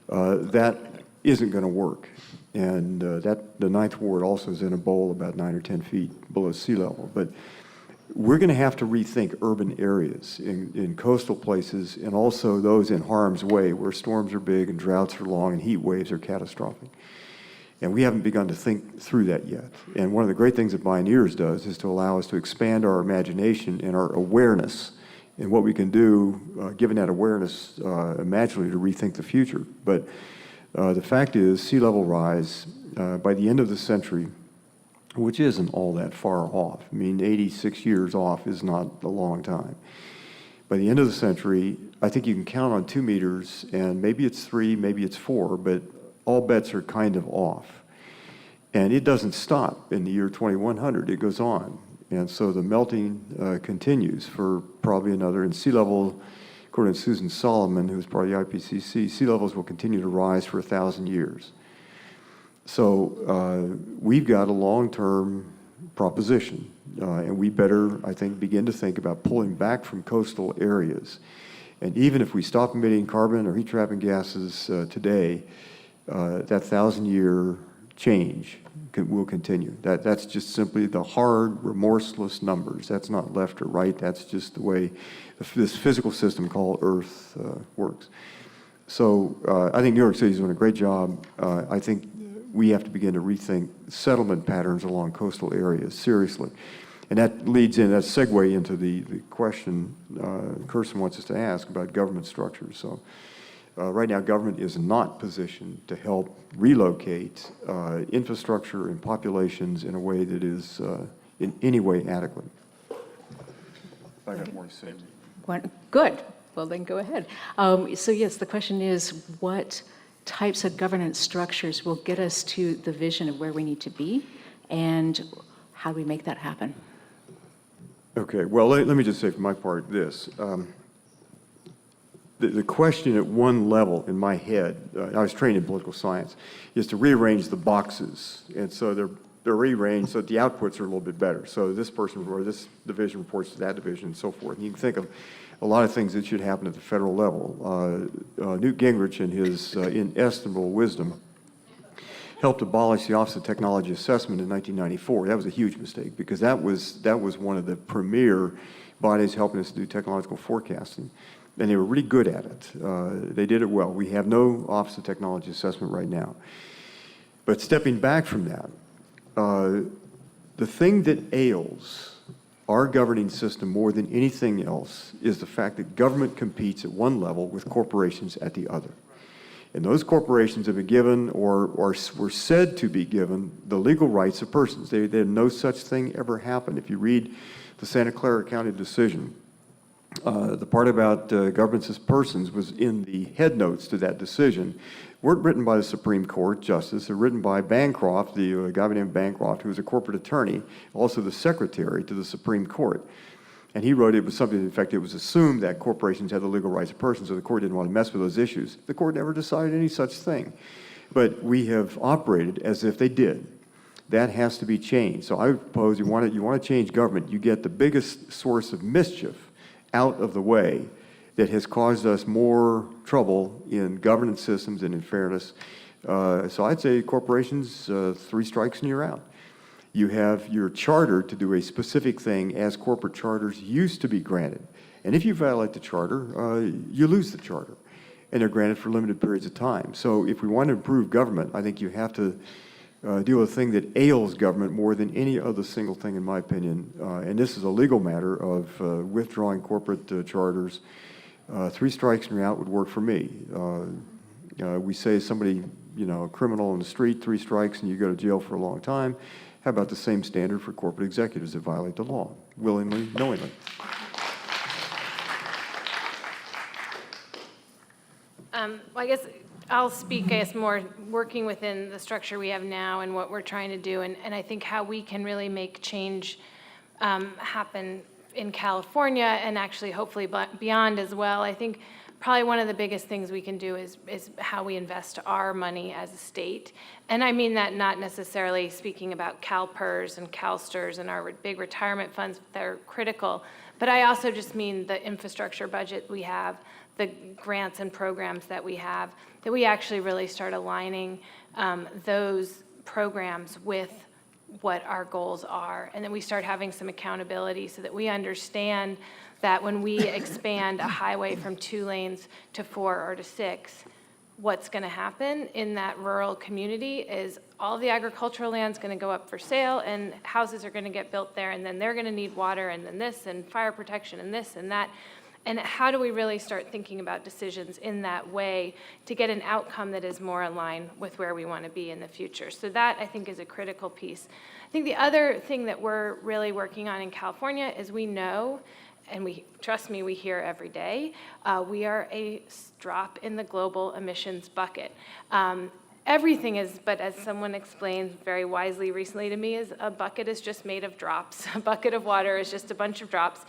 that isn't going to work. And the Ninth Ward also is in a bowl about 9 or 10 feet below sea level. But we're going to have to rethink urban areas in coastal places and also those in harm's way where storms are big and droughts are long and heat waves are catastrophic. And we haven't begun to think through that yet. And one of the great things that Bioneers does is to allow us to expand our imagination and our awareness and what we can do, given that awareness, imaginally to rethink the future. But the fact is, sea level rise, by the end of the century, which isn't all that far off. I mean, 86 years off is not a long time. By the end of the century, I think you can count on 2 meters, and maybe it's 3, maybe it's 4, but all bets are kind of off. And it doesn't stop in the year 2100, it goes on. And so the melting continues for probably another, and sea level, according to Susan Solomon, who's part of the IPCC, sea levels will continue to rise for 1,000 years. So we've got a long-term proposition, and we better, I think, begin to think about pulling back from coastal areas. And even if we stop emitting carbon or heat-trapping gases today, that 1,000-year change will continue. That's just simply the hard, remorseless numbers. That's not left or right. That's just the way this physical system called Earth works. So I think New York City's doing a great job. I think we have to begin to rethink settlement patterns along coastal areas, seriously. And that leads in, that segue into the question Kirsten wants us to ask about government structures. So right now, government is not positioned to help relocate infrastructure and populations in a way that is in any way adequate. I got more to say. Good. Well, then go ahead. So yes, the question is, what types of governance structures will get us to the vision of where we need to be, and how do we make that happen? Okay, well, let me just say for my part this. The question at one level in my head, I was trained in political science, is to rearrange the boxes. And so they're rearranged so that the outputs are a little bit better. So this person or this division reports to that division and so forth. And you can think of a lot of things that should happen at the federal level. Newt Gingrich, in his inestimable wisdom, helped abolish the Office of Technology Assessment in 1994. That was a huge mistake because that was one of the premier bodies helping us do technological forecasting. And they were really good at it. They did it well. We have no Office of Technology Assessment right now. But stepping back from that, the thing that ails our governing system more than anything else is the fact that government competes at one level with corporations at the other. And those corporations have been given or were said to be given the legal rights of persons. They had no such thing ever happened. If you read the Santa Clara County decision, the part about governments as persons was in the head notes to that decision. Weren't written by the Supreme Court justice. They're written by Bancroft, the guy named Bancroft, who was a corporate attorney, also the secretary to the Supreme Court. And he wrote it was something, in fact, it was assumed that corporations had the legal rights of persons, so the court didn't want to mess with those issues. The court never decided any such thing. But we have operated as if they did. That has to be changed. So I propose you want to change government, you get the biggest source of mischief out of the way that has caused us more trouble in governance systems and in fairness. So I'd say corporations, 3 strikes and you're out. You have your charter to do a specific thing as corporate charters used to be granted. And if you violate the charter, you lose the charter. And they're granted for limited periods of time. So if we want to improve government, I think you have to deal with a thing that ails government more than any other single thing, in my opinion. And this is a legal matter of withdrawing corporate charters. 3 strikes and you're out would work for me. We say somebody, a criminal on the street, 3 strikes and you go to jail for a long time. How about the same standard for corporate executives that violate the law, willingly, knowingly? Well, I guess I'll speak, more working within the structure we have now and what we're trying to do, and I think how we can really make change happen in California and actually hopefully beyond as well. I think probably one of the biggest things we can do is how we invest our money as a state. And I mean that not necessarily speaking about CalPERS and CalSTRS and our big retirement funds that are critical, but I also just mean the infrastructure budget we have, the grants and programs that we have, that we actually really start aligning those programs with what our goals are, and then we start having some accountability so that we understand that when we expand a highway from 2 lanes to 4 or to 6, what's going to happen in that rural community is all the agricultural land's going to go up for sale and houses are going to get built there, and then they're going to need water and then this and fire protection and this and that. And how do we really start thinking about decisions in that way to get an outcome that is more aligned with where we want to be in the future? So that, I think, is a critical piece. I think the other thing that we're really working on in California is we know, and trust me, we hear every day, we are a drop in the global emissions bucket. Everything is, but as someone explained very wisely recently to me, is a bucket is just made of drops. A bucket of water is just a bunch of drops.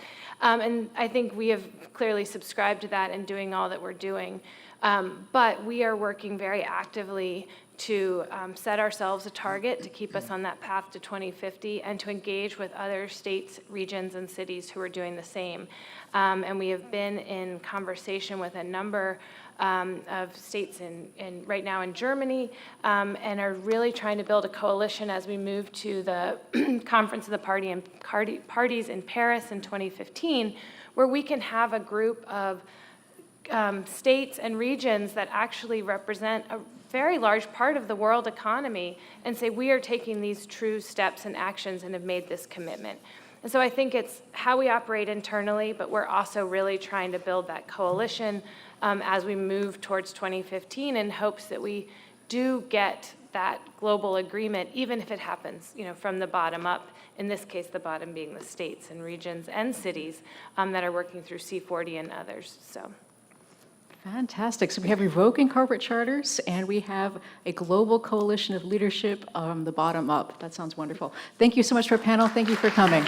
And I think we have clearly subscribed to that in doing all that we're doing. But we are working very actively to set ourselves a target to keep us on that path to 2050 and to engage with other states, regions, and cities who are doing the same. And we have been in conversation with a number of states right now in Germany, and are really trying to build a coalition as we move to the Conference of the Parties in Paris in 2015, where we can have a group of states and regions that actually represent a very large part of the world economy and say we are taking these true steps and actions and have made this commitment. And so I think it's how we operate internally, but we're also really trying to build that coalition as we move towards 2015 in hopes that we do get that global agreement, even if it happens, from the bottom up. In this case, the bottom being the states and regions and cities that are working through C40 and others. So. Fantastic. So we have revoking corporate charters, and we have a global coalition of leadership the bottom up. That sounds wonderful. Thank you so much for our panel. Thank you for coming.